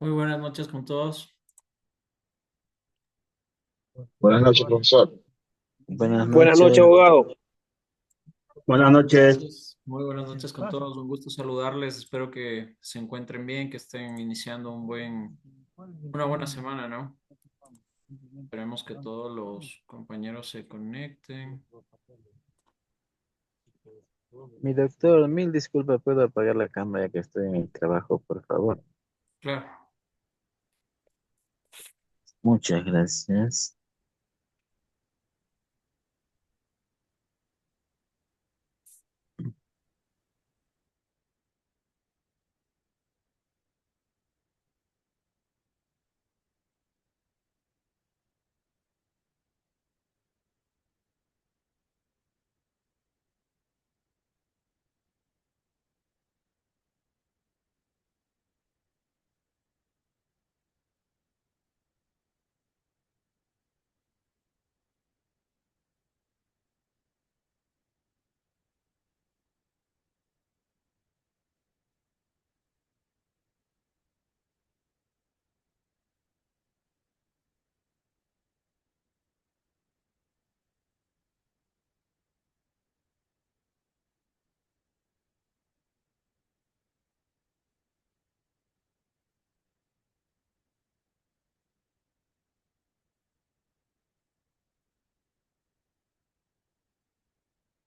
Muy buenas noches con todos. Buenas noches, profesor. Buenas Buenas noches. noches, abogado. Buenas noches. Muy buenas noches con todos. Un gusto saludarles. Espero que se encuentren bien, que estén iniciando una buena semana, ¿no? Esperemos que todos los compañeros se conecten. Mi doctor, mil disculpas, ¿puedo apagar la cámara ya que estoy en el trabajo, por favor? Claro. Muchas gracias.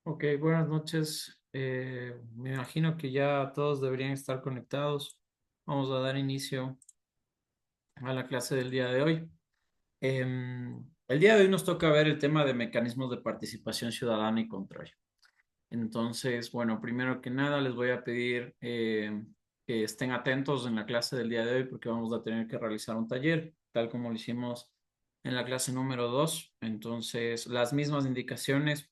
Ok, buenas noches. Me imagino que ya todos deberían estar conectados. Vamos a dar inicio a la clase del día de hoy. El día de hoy nos toca ver el tema de mecanismos de participación ciudadana y control. Entonces, bueno, primero que nada les voy a pedir que estén atentos en la clase del día de hoy porque vamos a tener que realizar un taller, tal como lo hicimos en la clase número 2. Entonces, las mismas indicaciones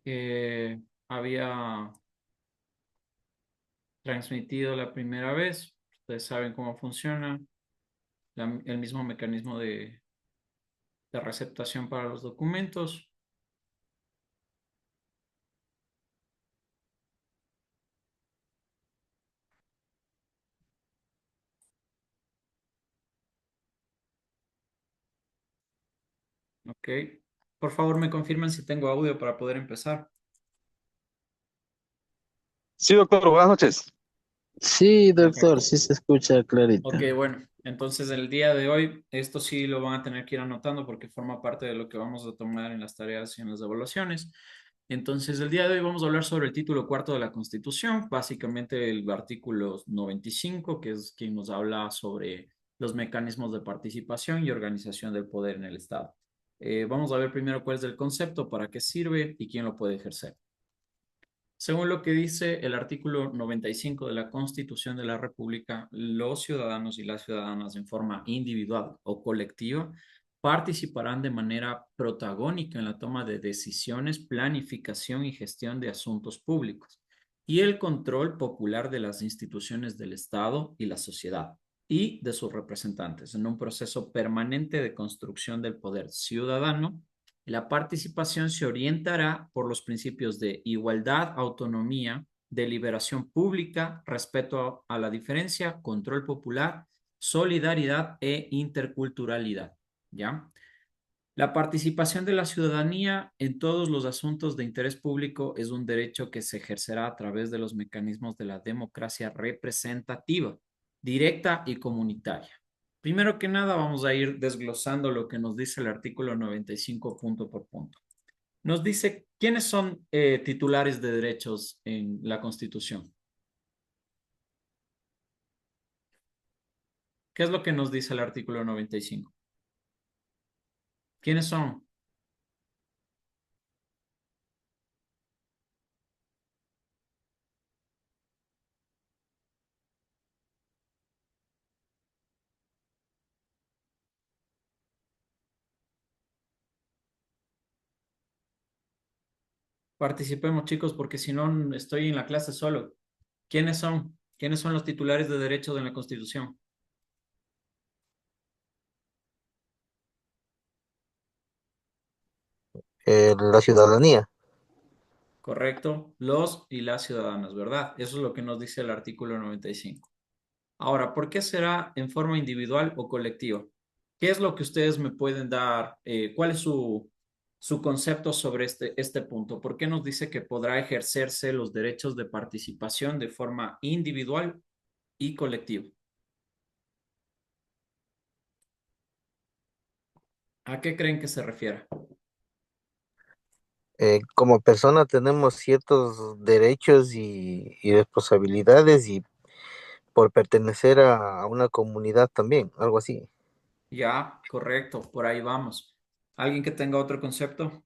que había transmitido la primera vez, ustedes saben cómo funciona, el mismo mecanismo de receptación para los documentos. Ok. Por favor, me confirman si tengo audio para poder empezar. Sí, doctor, buenas noches. Sí, doctor, Perfecto. sí se escucha Ok, clarita. bueno, entonces el día de hoy, esto sí lo van a tener que ir anotando porque forma parte de lo que vamos a tomar en las tareas y en las evaluaciones. Entonces, el día de hoy vamos a hablar sobre el título cuarto de la Constitución, básicamente el artículo 95, que es quien nos habla sobre los mecanismos de participación y organización del poder en el Estado. Vamos a ver primero cuál es el concepto, para qué sirve y quién lo puede ejercer. Según lo que dice el artículo 95 de la Constitución de la República, los ciudadanos y las ciudadanas en forma individual o colectiva participarán de manera protagónica en la toma de decisiones, planificación y gestión de asuntos públicos y el control popular de las instituciones del Estado y la sociedad y de sus representantes en un proceso permanente de construcción del poder ciudadano. La participación se orientará por los principios de igualdad, autonomía, deliberación pública, respeto a la diferencia, control popular, solidaridad e interculturalidad. ¿Ya? La participación de la ciudadanía en todos los asuntos de interés público es un derecho que se ejercerá a través de los mecanismos de la democracia representativa, directa y comunitaria. Primero que nada, vamos a ir desglosando lo que nos dice el artículo 95 punto por punto. Nos dice quiénes son titulares de derechos en la Constitución. ¿Qué es lo que nos dice el artículo 95? ¿Quiénes son? Participemos, chicos, porque si no estoy en la clase solo. ¿Quiénes son? ¿Quiénes son los titulares de derechos en la Constitución? La ciudadanía. Correcto, los y las ciudadanas, ¿verdad? Eso es lo que nos dice el artículo 95. Ahora, ¿por qué será en forma individual o colectiva? ¿Qué es lo que ustedes me pueden dar? ¿Cuál es su concepto sobre este punto? ¿Por qué nos dice que podrá ejercerse los derechos de participación de forma individual y colectiva? ¿A qué creen que se refiere? Como persona tenemos ciertos derechos y responsabilidades y por pertenecer a una comunidad también, algo así. Ya, correcto, por ahí vamos. ¿Alguien que tenga otro concepto?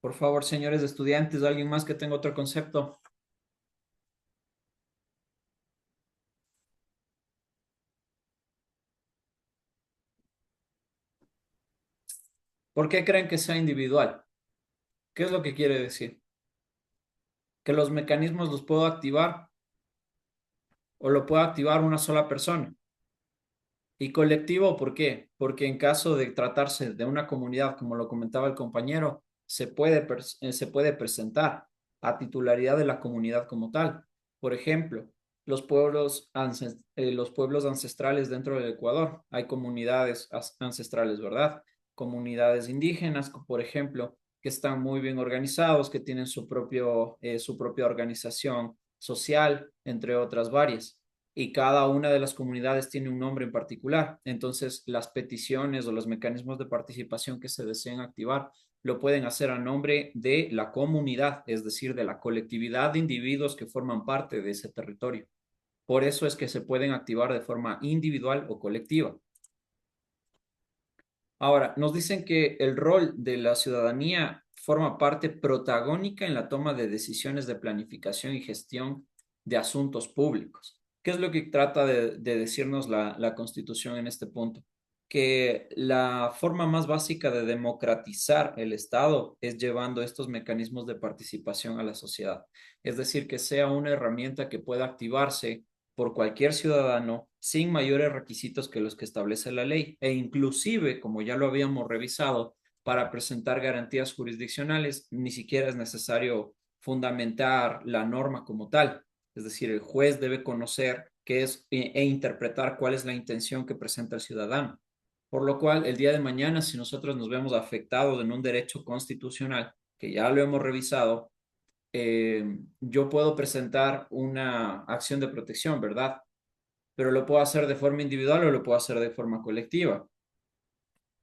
Por favor, señores estudiantes, ¿alguien más que tenga otro concepto? ¿Por qué creen que sea individual? ¿Qué es lo que quiere decir? ¿Que los mecanismos los puedo activar o lo puede activar una sola persona? ¿Y colectivo por qué? Porque en caso de tratarse de una comunidad, como lo comentaba el compañero, se puede presentar a titularidad de la comunidad como tal. Por ejemplo, los pueblos ancestrales dentro del Ecuador. Hay comunidades ancestrales, ¿verdad? Comunidades indígenas, por ejemplo, que están muy bien organizados, que tienen su propia organización social, entre otras varias, y cada una de las comunidades tiene un nombre en particular. Entonces, las peticiones o los mecanismos de participación que se deseen activar lo pueden hacer a nombre de la comunidad, es decir, de la colectividad de individuos que forman parte de ese territorio. Por eso es que se pueden activar de forma individual o colectiva. Ahora, nos dicen que el rol de la ciudadanía forma parte protagónica en la toma de decisiones de planificación y gestión de asuntos públicos. ¿Qué es lo que trata de decirnos la Constitución en este punto? Que la forma más básica de democratizar el Estado es llevando estos mecanismos de participación a la sociedad. Es decir, que sea una herramienta que pueda activarse por cualquier ciudadano sin mayores requisitos que los que establece la ley e inclusive, como ya lo habíamos revisado, para presentar garantías jurisdiccionales ni siquiera es necesario fundamentar la norma como tal. Es decir, el juez debe conocer qué es e interpretar cuál es la intención que presenta el ciudadano. Por lo cual, el día de mañana, si nosotros nos vemos afectados en un derecho constitucional, que ya lo hemos revisado, yo puedo presentar una acción de protección, ¿verdad? Pero lo puedo hacer de forma individual o lo puedo hacer de forma colectiva.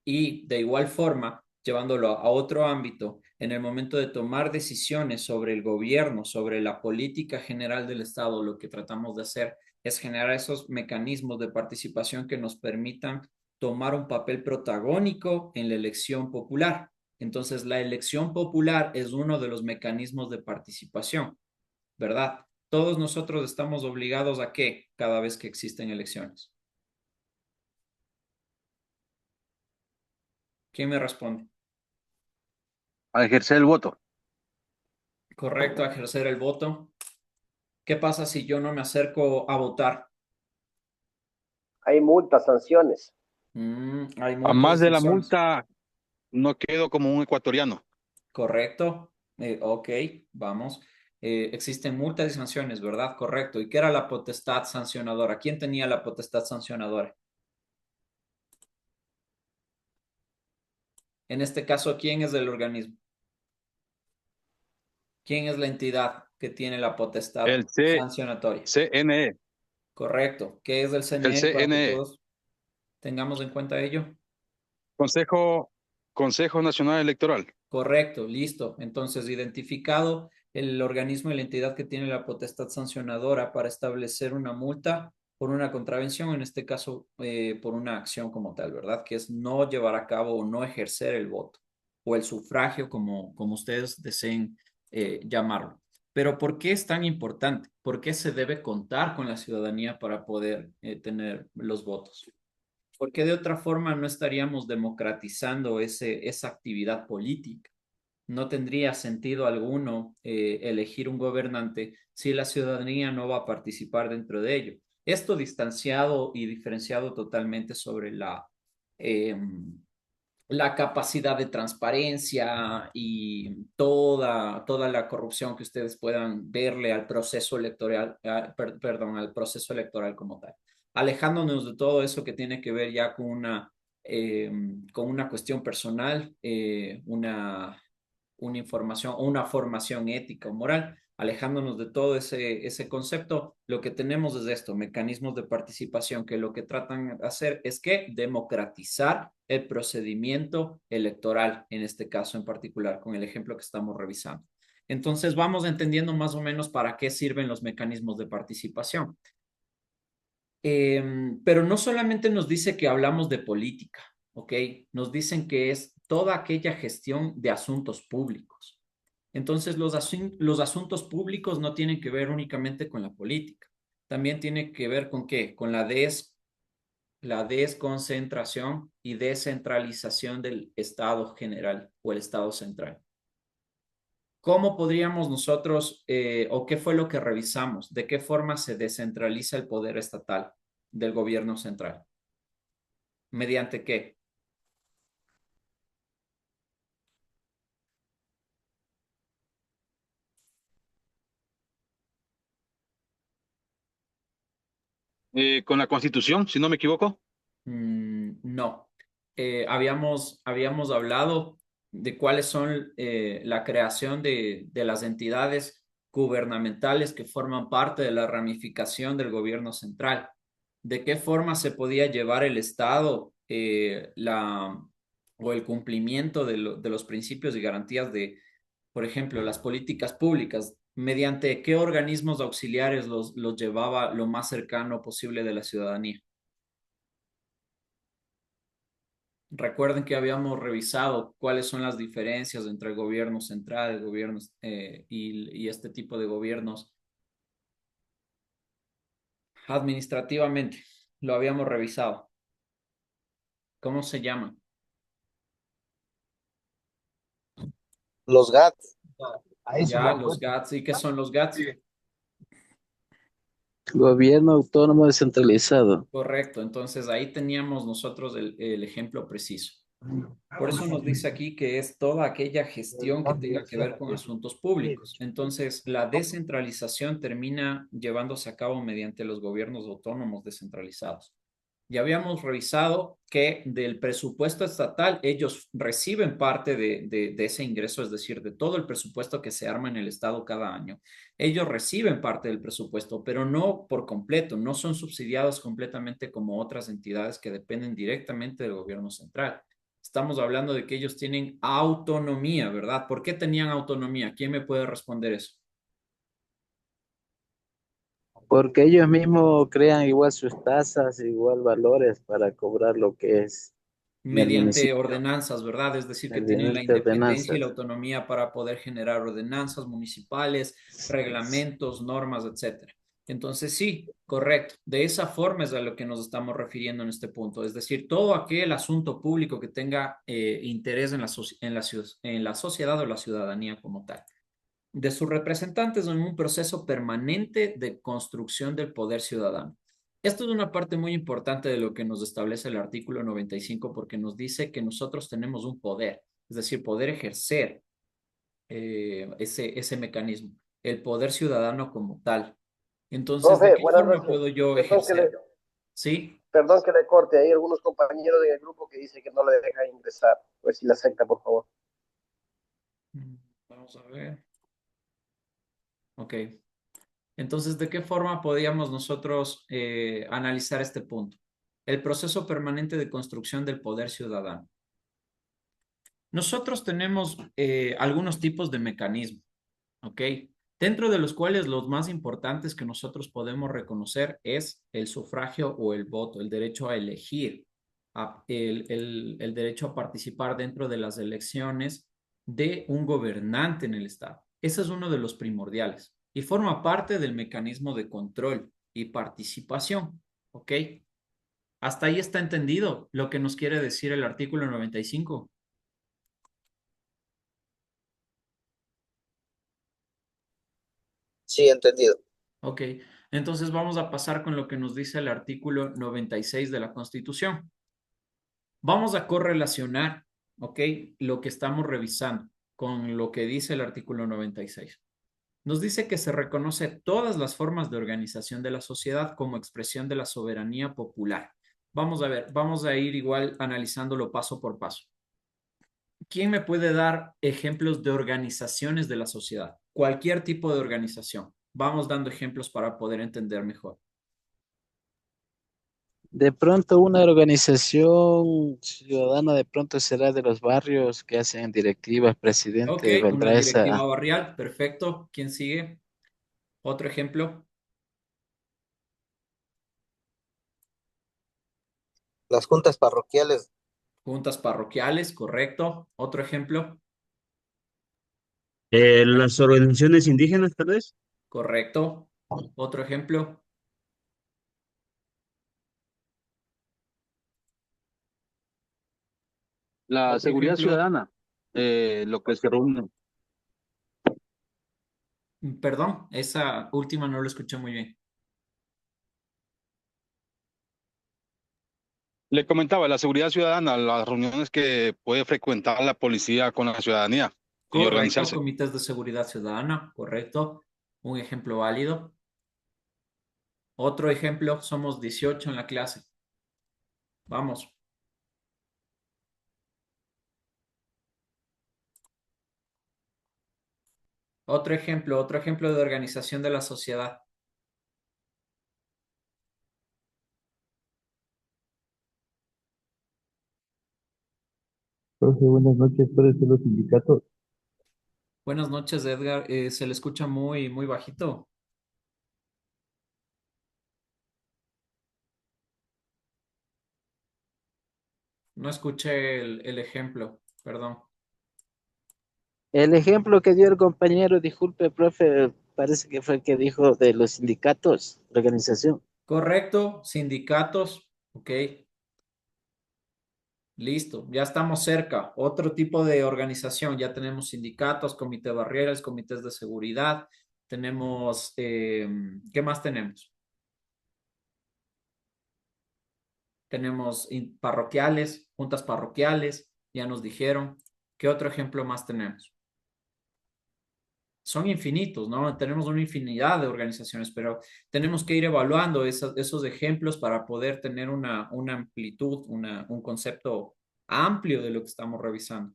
Y de igual forma, llevándolo a otro ámbito, en el momento de tomar decisiones sobre el gobierno, sobre la política general del Estado, lo que tratamos de hacer es generar esos mecanismos de participación que nos permitan tomar un papel protagónico en la elección popular. Entonces, la elección popular es uno de los mecanismos de participación, ¿verdad? Todos nosotros estamos obligados a qué cada vez que existen elecciones. ¿Quién me responde? A ejercer el voto. Correcto, a ejercer el voto. ¿Qué pasa si yo no me acerco a votar? Hay multas, sanciones. Hay A multas y más de la sanciones. multa, no quedo como un ecuatoriano. Correcto. Ok, vamos. Existen multas y sanciones, ¿verdad? Correcto. ¿Y qué era la potestad sancionadora? ¿Quién tenía la potestad sancionadora? En este caso, ¿quién es el organismo? ¿Quién es la entidad que tiene la potestad El sancionatoria? CNE. Correcto. ¿Qué es el El CNE para que CNE. todos tengamos en cuenta ello? Consejo, Consejo Nacional Electoral. Correcto, listo. Entonces, identificado el organismo y la entidad que tiene la potestad sancionadora para establecer una multa por una contravención, en este caso por una acción como tal, ¿verdad? Que es no llevar a cabo o no ejercer el voto o el sufragio, como ustedes deseen llamarlo. Pero ¿por qué es tan importante? ¿Por qué se debe contar con la ciudadanía para poder tener los votos? Porque de otra forma no estaríamos democratizando esa actividad política. No tendría sentido alguno elegir un gobernante si la ciudadanía no va a participar dentro de ello. Esto distanciado y diferenciado totalmente sobre eh, la capacidad de transparencia y toda la corrupción que ustedes puedan verle al proceso electoral, perdón, al proceso electoral como tal. Alejándonos de todo eso que tiene que ver ya eh, con una cuestión personal, una información o una formación ética o moral, alejándonos de todo ese concepto, lo que tenemos es esto, mecanismos de participación que lo que tratan de hacer es que democratizar el procedimiento electoral, en este caso en particular, con el ejemplo que estamos revisando. Entonces vamos entendiendo más o menos para qué sirven los mecanismos de participación. Pero no solamente nos dice que hablamos de política, ¿ok? Nos dicen que es toda aquella gestión de asuntos públicos. Entonces, los asuntos públicos no tienen que ver únicamente con la política. También tiene que ver con qué? Con la desconcentración y descentralización del Estado general o el Estado central. ¿Cómo podríamos nosotros, o qué fue lo que revisamos? ¿De qué forma se descentraliza el poder estatal del gobierno central? ¿Mediante qué? Con la Constitución, si no me equivoco. No. Habíamos hablado de cuáles son la creación de las entidades gubernamentales que forman parte de la ramificación del gobierno central. ¿De qué forma se podía llevar el Estado o el cumplimiento de los principios y garantías de, por ejemplo, las políticas públicas? ¿Mediante qué organismos auxiliares los llevaba lo más cercano posible de la ciudadanía? Recuerden que habíamos revisado cuáles son las diferencias entre el gobierno central, el gobierno y este tipo de gobiernos administrativamente. Lo habíamos revisado. ¿Cómo se llama? Los GATS. A eso me Ya, los acuerdo. GATS. ¿Y qué son los GATS? Gobierno autónomo descentralizado. Correcto. Entonces ahí teníamos nosotros el ejemplo preciso. Por eso nos dice aquí que es toda aquella gestión que tenga que ver con asuntos públicos. Entonces, la descentralización termina llevándose a cabo mediante los gobiernos autónomos descentralizados. Ya habíamos revisado que del presupuesto estatal ellos reciben parte de ese ingreso, es decir, de todo el presupuesto que se arma en el Estado cada año. Ellos reciben parte del presupuesto, pero no por completo, no son subsidiados completamente como otras entidades que dependen directamente del gobierno central. Estamos hablando de que ellos tienen autonomía, ¿verdad? ¿Por qué tenían autonomía? ¿Quién me puede responder eso? Porque ellos mismos crean igual sus tasas, igual valores para cobrar lo que es en el Mediante municipio, ordenanzas, ¿verdad? Es decir, que tienen la mediante independencia y la ordenanzas. autonomía para poder generar ordenanzas municipales, reglamentos, normas, etcétera. Entonces, sí, correcto. De esa forma es a lo que nos estamos refiriendo en este punto. Es decir, todo aquel asunto público que tenga interés en la sociedad o la ciudadanía como tal. De sus representantes en un proceso permanente de construcción del poder ciudadano. Esto es una parte muy importante de lo que nos establece el artículo 95 porque nos dice que nosotros tenemos un poder, es decir, poder ejercer ese mecanismo, el poder ciudadano como tal. Entonces, ¿de Profe, qué buenas forma noches. puedo yo Perdón que le, ejercer? ¿Sí? perdón que le corte. Hay algunos compañeros del grupo que dicen que no le deja ingresar. Pues si la acepta, por favor. Vamos a ver. Ok. Entonces, ¿de qué forma podíamos nosotros analizar este punto? El proceso permanente de construcción del poder ciudadano. Nosotros tenemos algunos tipos de mecanismos, ¿ok? Dentro de los cuales los más importantes que nosotros podemos reconocer es el sufragio o el voto, el derecho a elegir, el derecho a participar dentro de las elecciones de un gobernante en el Estado. Ese es uno de los primordiales y forma parte del mecanismo de control y participación, ¿ok? Hasta ahí está entendido lo que nos quiere decir el artículo 95. Sí, entendido. Ok, entonces vamos a pasar con lo que nos dice el artículo 96 de la Constitución. Vamos a correlacionar, ok, lo que estamos revisando con lo que dice el artículo 96. Nos dice que se reconoce todas las formas de organización de la sociedad como expresión de la soberanía popular. Vamos a ver, vamos a ir igual analizándolo paso por paso. ¿Quién me puede dar ejemplos de organizaciones de la sociedad? Cualquier tipo de organización. Vamos dando ejemplos para poder entender mejor. De pronto una organización ciudadana de pronto será de los barrios que hacen directivas, Ok, presidente, una vendrá directiva esa. barrial, perfecto. ¿Quién sigue? Otro ejemplo. Las juntas parroquiales, Juntas parroquiales, correcto. Otro ejemplo, Las organizaciones indígenas, tal vez. correcto. Otro ejemplo, La otro seguridad ejemplo. ciudadana, lo que se reúne. Perdón, esa última no lo escuché muy bien. Le comentaba, la seguridad ciudadana, las reuniones que puede frecuentar la policía con la ciudadanía y Correcto, organizarse. comités de seguridad ciudadana, correcto. Un ejemplo válido. Otro ejemplo, somos 18 en la clase. Vamos. Otro ejemplo de organización de la sociedad. Profe, buenas noches. ¿Puede ser los sindicatos? Buenas noches, Edgar. Se le escucha muy, muy bajito. No escuché el ejemplo, perdón. El ejemplo que dio el compañero, disculpe, profe, parece que fue el que dijo de los sindicatos, organización. Correcto, sindicatos, ok, listo, ya estamos cerca. Otro tipo de organización, ya tenemos sindicatos, comité de barreras, comités de seguridad, tenemos, ¿qué más tenemos? Tenemos parroquiales, juntas parroquiales, ya nos dijeron. ¿Qué otro ejemplo más tenemos? Son infinitos, ¿no? Tenemos una infinidad de organizaciones, pero tenemos que ir evaluando esos ejemplos para poder tener una amplitud, un concepto amplio de lo que estamos revisando.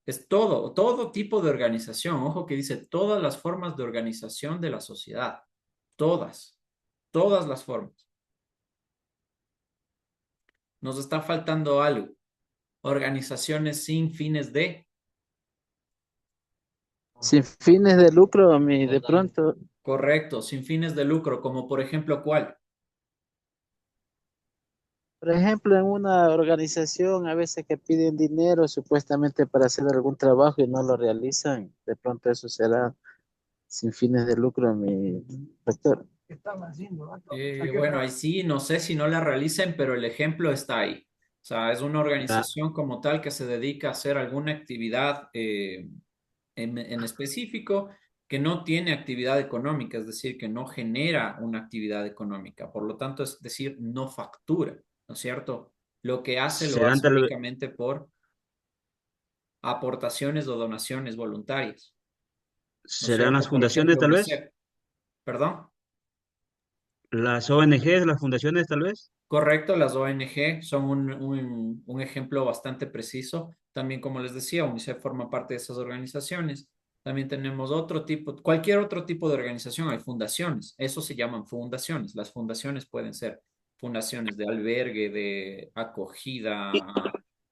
Es todo tipo de organización. Ojo que dice todas las formas de organización de la sociedad. Todas, todas las formas. Nos está faltando algo. Organizaciones sin fines de. Sin fines de lucro, mi, de pronto, Correcto, sin fines de lucro, como por ejemplo, ¿cuál? por ejemplo, en una organización a veces que piden dinero supuestamente para hacer algún trabajo y no lo realizan, de pronto eso será sin fines de lucro, mi rector. Bueno, ahí sí, no sé si no la realicen, pero el ejemplo está ahí. O sea, es una Ah, organización como tal que se dedica a hacer alguna actividad en específico que no tiene actividad económica, es decir, que no genera una actividad económica. Por lo tanto, es decir, no factura, ¿no es cierto? Lo que hace lo Serán hace tal vez, únicamente por aportaciones o donaciones voluntarias, ¿no es serán las cierto? Por fundaciones, ejemplo, tal vez. UNICEF, perdón. Las ONGs, las fundaciones, tal vez. Correcto, las ONG son un ejemplo bastante preciso. También, como les decía, UNICEF forma parte de esas organizaciones. También tenemos otro tipo, cualquier otro tipo de organización, hay fundaciones. Eso se llaman fundaciones. Las fundaciones pueden ser fundaciones de albergue, de acogida,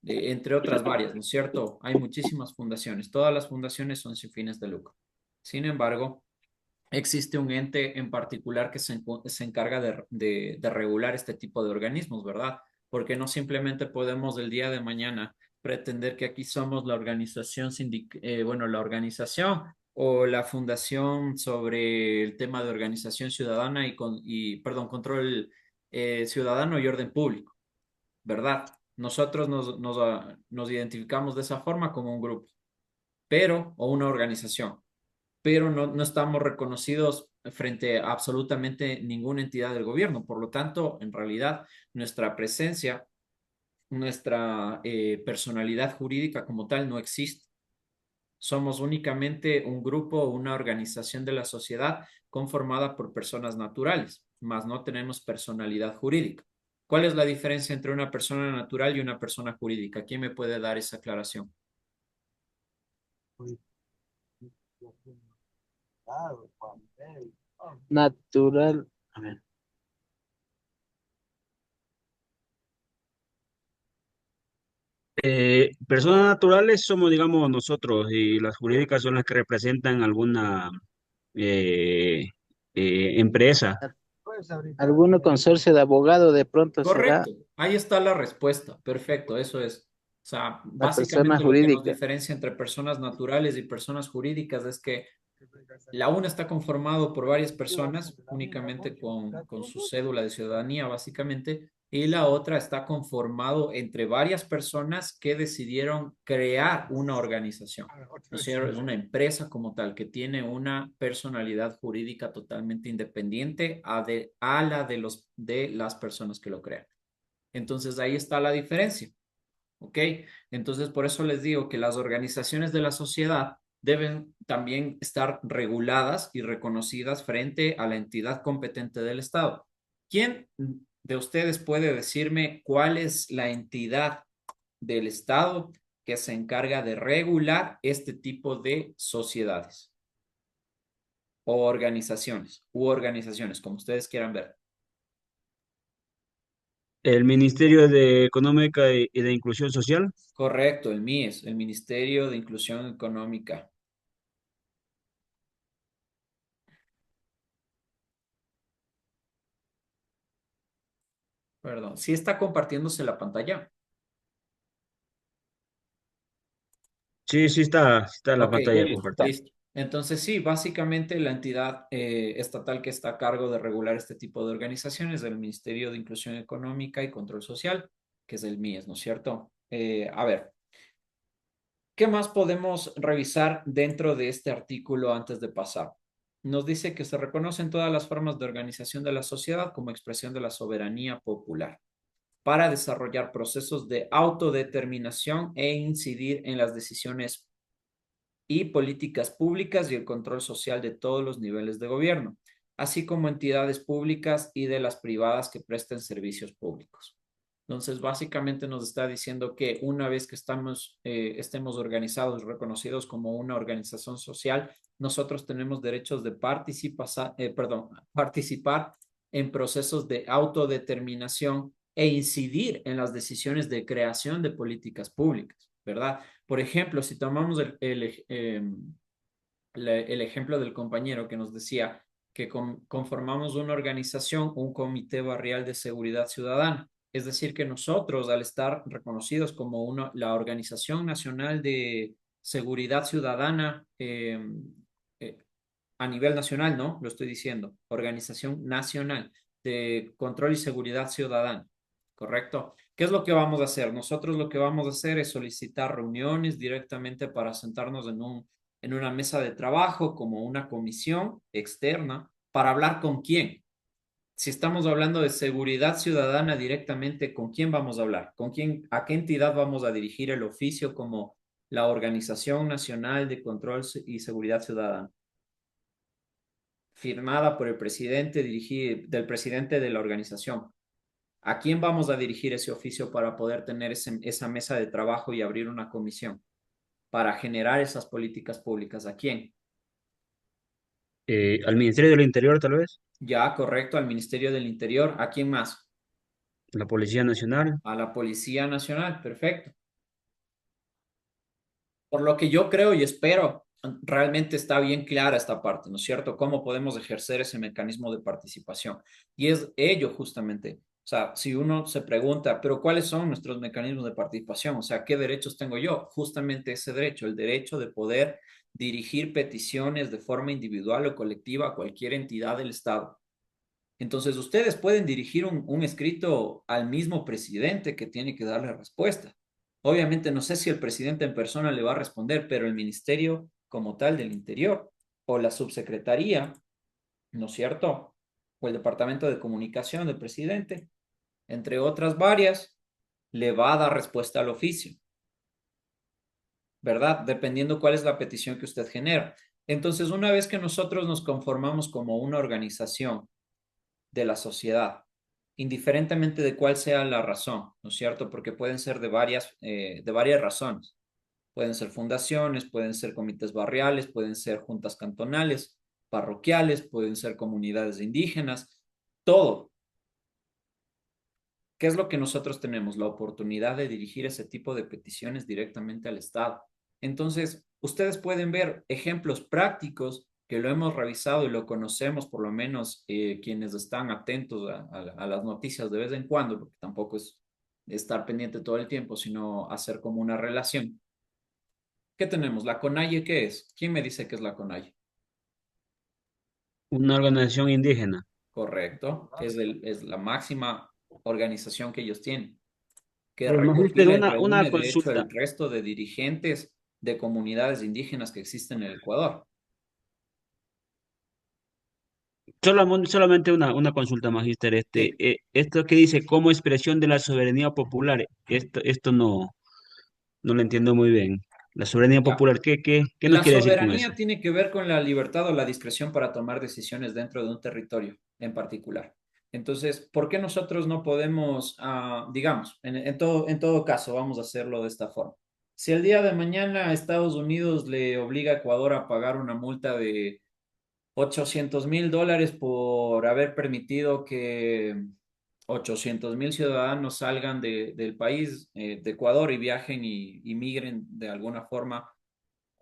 entre otras varias, ¿no es cierto? Hay muchísimas fundaciones. Todas las fundaciones son sin fines de lucro. Sin embargo, existe un ente en particular que se encarga de regular este tipo de organismos, ¿verdad? Porque no simplemente podemos del día de mañana pretender que aquí somos la organización, bueno, la organización o la fundación sobre el tema de organización ciudadana perdón, control ciudadano y orden público, ¿verdad? Nosotros nos identificamos de esa forma como un grupo, pero, o una organización, pero no estamos reconocidos frente a absolutamente ninguna entidad del gobierno. Por lo tanto, en realidad, nuestra presencia, nuestra personalidad jurídica como tal no existe. Somos únicamente un grupo, una organización de la sociedad conformada por personas naturales, mas no tenemos personalidad jurídica. ¿Cuál es la diferencia entre una persona natural y una persona jurídica? ¿Quién me puede dar esa aclaración? Natural. A ver. Personas naturales somos, digamos, nosotros y las jurídicas son las que representan alguna eh, empresa. Alguno consorcio de abogado de pronto será Correcto, ahí está la respuesta. Perfecto, eso es. O sea, la persona básicamente lo que nos jurídica. diferencia entre personas naturales y personas jurídicas es que la una está conformado por varias personas, únicamente con su cédula de ciudadanía, básicamente, y la otra está conformado entre varias personas que decidieron crear una organización. ¿No es cierto? Es una empresa como tal que tiene una personalidad jurídica totalmente independiente a la de las personas que lo crean. Entonces ahí está la diferencia. ¿Ok? Entonces, por eso les digo que las organizaciones de la sociedad deben también estar reguladas y reconocidas frente a la entidad competente del Estado. ¿Quién de ustedes puede decirme cuál es la entidad del Estado que se encarga de regular este tipo de sociedades o organizaciones, como ustedes quieran ver? El Ministerio de Económica y de Inclusión Social. Correcto, el MIES, el Ministerio de Inclusión Económica. Perdón, sí está compartiéndose la pantalla. Sí, está en la Ok, pantalla compartida. listo. Entonces, sí, básicamente la entidad estatal que está a cargo de regular este tipo de organizaciones es el Ministerio de Inclusión Económica y Control Social, que es el MIES, ¿no es cierto? A ver, ¿qué más podemos revisar dentro de este artículo antes de pasar? Nos dice que se reconocen todas las formas de organización de la sociedad como expresión de la soberanía popular para desarrollar procesos de autodeterminación e incidir en las decisiones y políticas públicas y el control social de todos los niveles de gobierno, así como entidades públicas y de las privadas que presten servicios públicos. Entonces, básicamente nos está diciendo que una vez que estemos organizados, reconocidos como una organización social, nosotros tenemos derechos de participar en procesos de autodeterminación e incidir en las decisiones de creación de políticas públicas, ¿verdad? Por ejemplo, si tomamos el ejemplo del compañero que nos decía que conformamos una organización, un comité barrial de seguridad ciudadana. Es decir, que nosotros, al estar reconocidos como la Organización Nacional de Seguridad Ciudadana eh, a nivel nacional, ¿no? Lo estoy diciendo, Organización Nacional de Control y Seguridad Ciudadana, ¿correcto? ¿Qué es lo que vamos a hacer? Nosotros lo que vamos a hacer es solicitar reuniones directamente para sentarnos en una mesa de trabajo como una comisión externa para hablar con quién. Si estamos hablando de seguridad ciudadana directamente, ¿con quién vamos a hablar? ¿Con quién, a qué entidad vamos a dirigir el oficio como la Organización Nacional de Control y Seguridad Ciudadana? Firmada por el presidente, del presidente de la organización. ¿A quién vamos a dirigir ese oficio para poder tener esa mesa de trabajo y abrir una comisión para generar esas políticas públicas? ¿A quién? Al Ministerio del Interior, tal vez, Ya, correcto, al Ministerio del Interior. ¿A quién más? la Policía Nacional. A la Policía Nacional. Perfecto. Por lo que yo creo y espero, realmente está bien clara esta parte, ¿no es cierto? ¿Cómo podemos ejercer ese mecanismo de participación? Y es ello justamente. O sea, si uno se pregunta, pero ¿cuáles son nuestros mecanismos de participación? O sea, ¿qué derechos tengo yo? Justamente ese derecho, el derecho de poder dirigir peticiones de forma individual o colectiva a cualquier entidad del Estado. Entonces, ustedes pueden dirigir un escrito al mismo presidente que tiene que darle respuesta. Obviamente, no sé si el presidente en persona le va a responder, pero el ministerio como tal del interior o la subsecretaría, ¿no es cierto? O el departamento de comunicación del presidente, entre otras varias, le va a dar respuesta al oficio, ¿verdad? Dependiendo cuál es la petición que usted genera. Entonces, una vez que nosotros nos conformamos como una organización de la sociedad, indiferentemente de cuál sea la razón, ¿no es cierto? Porque pueden ser de varias razones. Pueden ser fundaciones, pueden ser comités barriales, pueden ser juntas cantonales, parroquiales, pueden ser comunidades indígenas, todo. ¿Qué es lo que nosotros tenemos? La oportunidad de dirigir ese tipo de peticiones directamente al Estado. Entonces, ustedes pueden ver ejemplos prácticos que lo hemos revisado y lo conocemos, por lo menos quienes están atentos a las noticias de vez en cuando, porque tampoco es estar pendiente todo el tiempo, sino hacer como una relación. ¿Qué tenemos? ¿La CONAIE qué es? ¿Quién me dice que es la CONAIE? Una organización indígena. Correcto, es la máxima organización que ellos tienen, que Magíster, recopila y una reúne, de hecho, consulta. el resto de dirigentes de comunidades indígenas que existen en el Ecuador. Solamente una consulta, Magíster. Sí, Esto que dice como expresión de la soberanía popular, esto no lo entiendo muy bien. La soberanía ya. popular, ¿qué nos La quiere decir con eso? soberanía tiene que ver con la libertad o la discreción para tomar decisiones dentro de un territorio en particular. Entonces, ¿por qué nosotros no podemos, digamos, en todo caso, vamos a hacerlo de esta forma? Si el día de mañana Estados Unidos le obliga a Ecuador a pagar una multa de $800,000 por haber permitido que 800,000 ciudadanos salgan del país, de Ecuador, y viajen y migren de alguna forma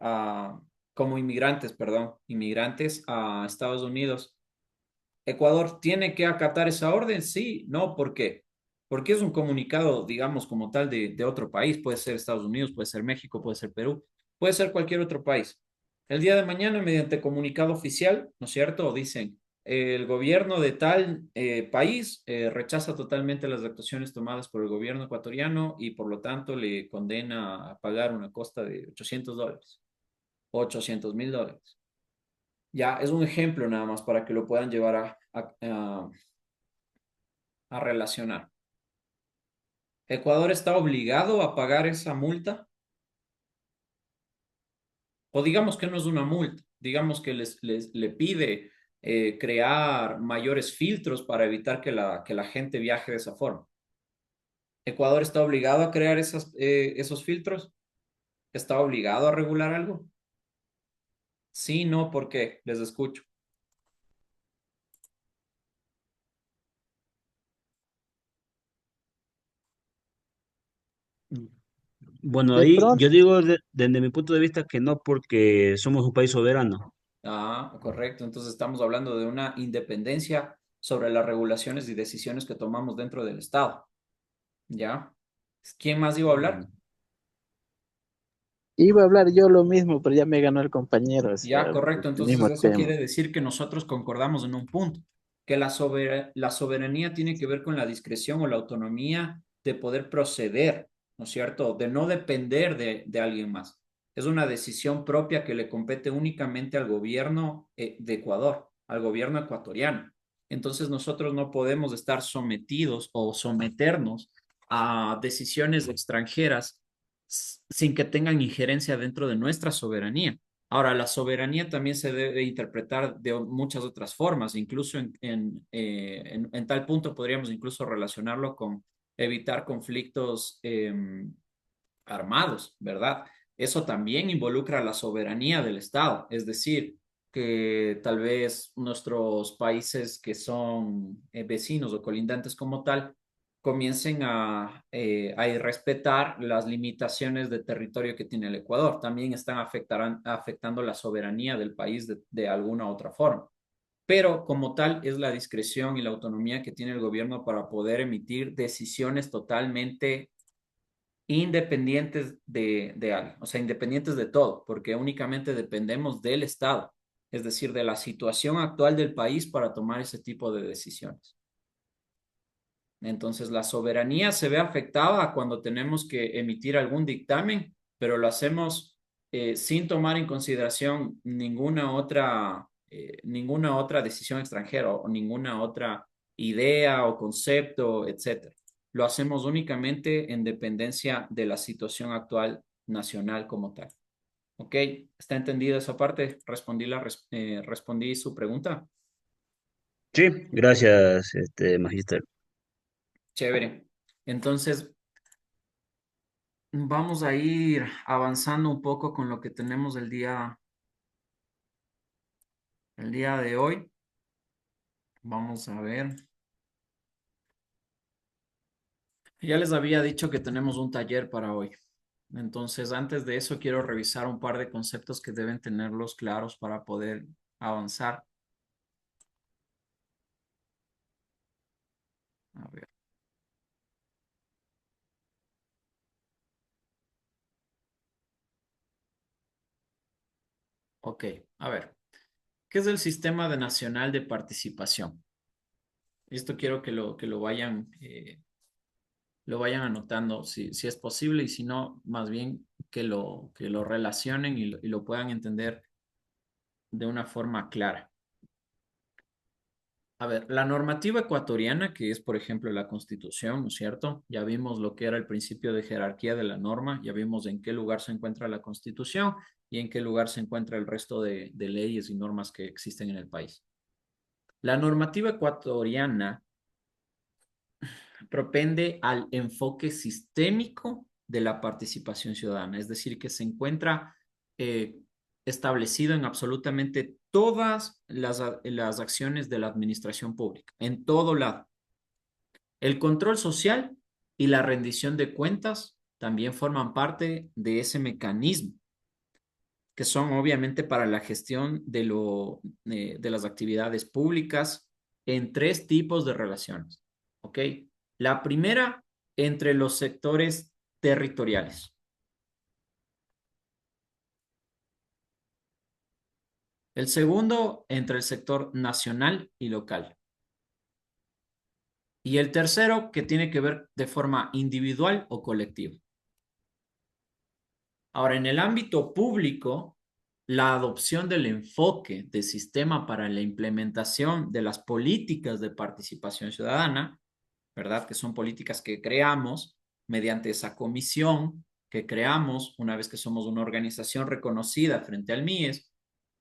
a, como inmigrantes, perdón, inmigrantes a Estados Unidos. ¿Ecuador tiene que acatar esa orden? Sí, no, ¿por qué? Porque es un comunicado, digamos, como tal de otro país, puede ser Estados Unidos, puede ser México, puede ser Perú, puede ser cualquier otro país. El día de mañana, mediante comunicado oficial, ¿no es cierto? Dicen, el gobierno de tal país rechaza totalmente las actuaciones tomadas por el gobierno ecuatoriano y por lo tanto le condena a pagar una costa de $800, $800,000. Ya, es un ejemplo nada más para que lo puedan llevar a relacionar. ¿Ecuador está obligado a pagar esa multa? O digamos que no es una multa, digamos que le pide crear mayores filtros para evitar que la gente viaje de esa forma. ¿Ecuador está obligado a crear esos filtros? ¿Está obligado a regular algo? Sí, no, ¿por qué? Les escucho. Bueno, De ahí yo pronto, digo desde mi punto de vista que no, porque somos un país soberano. Correcto. Entonces estamos hablando de una independencia sobre las regulaciones y decisiones que tomamos dentro del Estado. ¿Ya? ¿Quién más iba a hablar? iba a hablar yo lo mismo, pero ya me ganó el compañero, o Ya, sea, correcto. el Entonces mismo eso tema. quiere decir que nosotros concordamos en un punto, que la soberanía tiene que ver con la discreción o la autonomía de poder proceder, ¿no es cierto? De no depender de alguien más. Es una decisión propia que le compete únicamente al gobierno de Ecuador, al gobierno ecuatoriano. Entonces nosotros no podemos estar sometidos o someternos a decisiones extranjeras sin que tengan injerencia dentro de nuestra soberanía. Ahora, la soberanía también se debe interpretar de muchas otras formas, incluso en tal punto podríamos incluso relacionarlo con evitar conflictos armados, ¿verdad? Eso también involucra la soberanía del Estado, es decir, que tal vez nuestros países que son vecinos o colindantes como tal comiencen a irrespetar las limitaciones de territorio que tiene el Ecuador. También están afectando la soberanía del país de alguna otra forma. Pero como tal es la discreción y la autonomía que tiene el gobierno para poder emitir decisiones totalmente independientes de algo, o sea, independientes de todo, porque únicamente dependemos del Estado, es decir, de la situación actual del país para tomar ese tipo de decisiones. Entonces, la soberanía se ve afectada cuando tenemos que emitir algún dictamen, pero lo hacemos sin tomar en consideración ninguna otra decisión extranjera o ninguna otra idea o concepto, etcétera. Lo hacemos únicamente en dependencia de la situación actual nacional como tal. ¿Ok? ¿Está entendida esa parte? ¿Respondí su pregunta? Sí, gracias, magíster. Chévere. Entonces, vamos a ir avanzando un poco con lo que tenemos el día de hoy. Vamos a ver. Ya les había dicho que tenemos un taller para hoy. Entonces, antes de eso, quiero revisar un par de conceptos que deben tenerlos claros para poder avanzar. A ver. Ok, a ver. ¿Qué es el Sistema Nacional de Participación? Esto quiero lo vayan anotando si es posible y si no, más bien que lo relacionen y lo puedan entender de una forma clara. A ver, la normativa ecuatoriana, que es, por ejemplo, la Constitución, ¿no es cierto? Ya vimos lo que era el principio de jerarquía de la norma, ya vimos en qué lugar se encuentra la Constitución y en qué lugar se encuentra el resto de leyes y normas que existen en el país. La normativa ecuatoriana propende al enfoque sistémico de la participación ciudadana, es decir, que se encuentra eh, establecido en absolutamente todas las acciones de la administración pública, en todo lado. El control social y la rendición de cuentas también forman parte de ese mecanismo, que son obviamente para la gestión de las actividades públicas en tres tipos de relaciones. ¿Ok? La primera, entre los sectores territoriales. El segundo, entre el sector nacional y local. Y el tercero, que tiene que ver de forma individual o colectiva. Ahora, en el ámbito público, la adopción del enfoque de sistema para la implementación de las políticas de participación ciudadana, ¿verdad? Que son políticas que creamos mediante esa comisión que creamos una vez que somos una organización reconocida frente al MIES,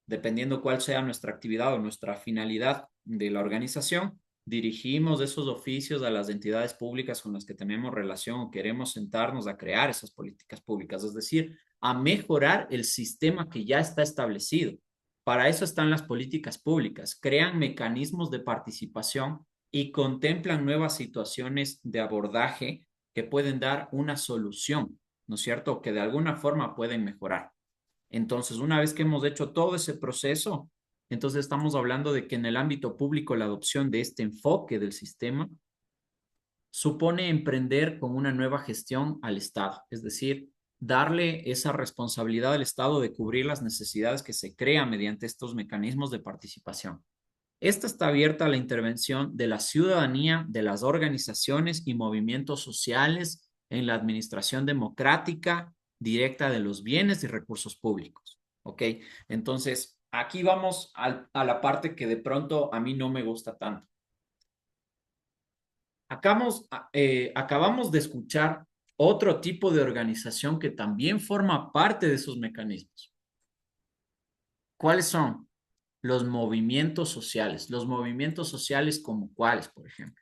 dependiendo cuál sea nuestra actividad o nuestra finalidad de la organización, dirigimos esos oficios a las entidades públicas con las que tenemos relación o queremos sentarnos a crear esas políticas públicas, es decir, a mejorar el sistema que ya está establecido. Para eso están las políticas públicas, crean mecanismos de participación y contemplan nuevas situaciones de abordaje que pueden dar una solución, ¿no es cierto? Que de alguna forma pueden mejorar. Entonces, una vez que hemos hecho todo ese proceso, entonces estamos hablando de que en el ámbito público la adopción de este enfoque del sistema supone emprender con una nueva gestión al Estado, es decir, darle esa responsabilidad al Estado de cubrir las necesidades que se crean mediante estos mecanismos de participación. Esta está abierta a la intervención de la ciudadanía, de las organizaciones y movimientos sociales en la administración democrática directa de los bienes y recursos públicos. ¿Ok? Entonces, aquí vamos a la parte que de pronto a mí no me gusta tanto. Acabamos de escuchar otro tipo de organización que también forma parte de esos mecanismos. ¿Cuáles son? Los movimientos sociales. Los movimientos sociales como cuáles, por ejemplo.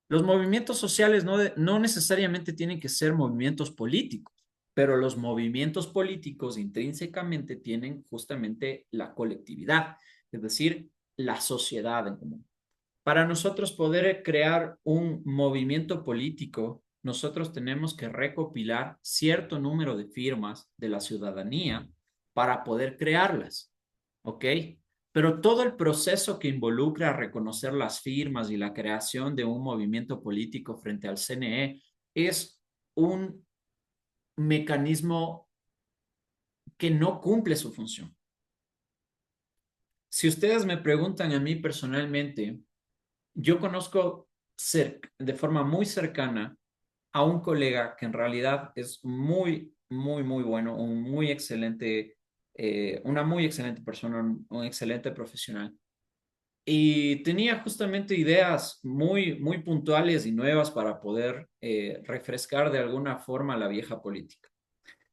Los movimientos sociales no necesariamente tienen que ser movimientos políticos, pero los movimientos políticos intrínsecamente tienen justamente la colectividad, es decir, la sociedad en común. Para nosotros poder crear un movimiento político, nosotros tenemos que recopilar cierto número de firmas de la ciudadanía para poder crearlas, ¿ok? Pero todo el proceso que involucra reconocer las firmas y la creación de un movimiento político frente al CNE es un mecanismo que no cumple su función. Si ustedes me preguntan a mí personalmente, yo conozco de forma muy cercana a un colega que en realidad es muy muy, muy bueno, un muy excelente, una muy excelente persona, un excelente profesional. Y tenía justamente ideas muy, muy puntuales y nuevas para poder refrescar de alguna forma la vieja política.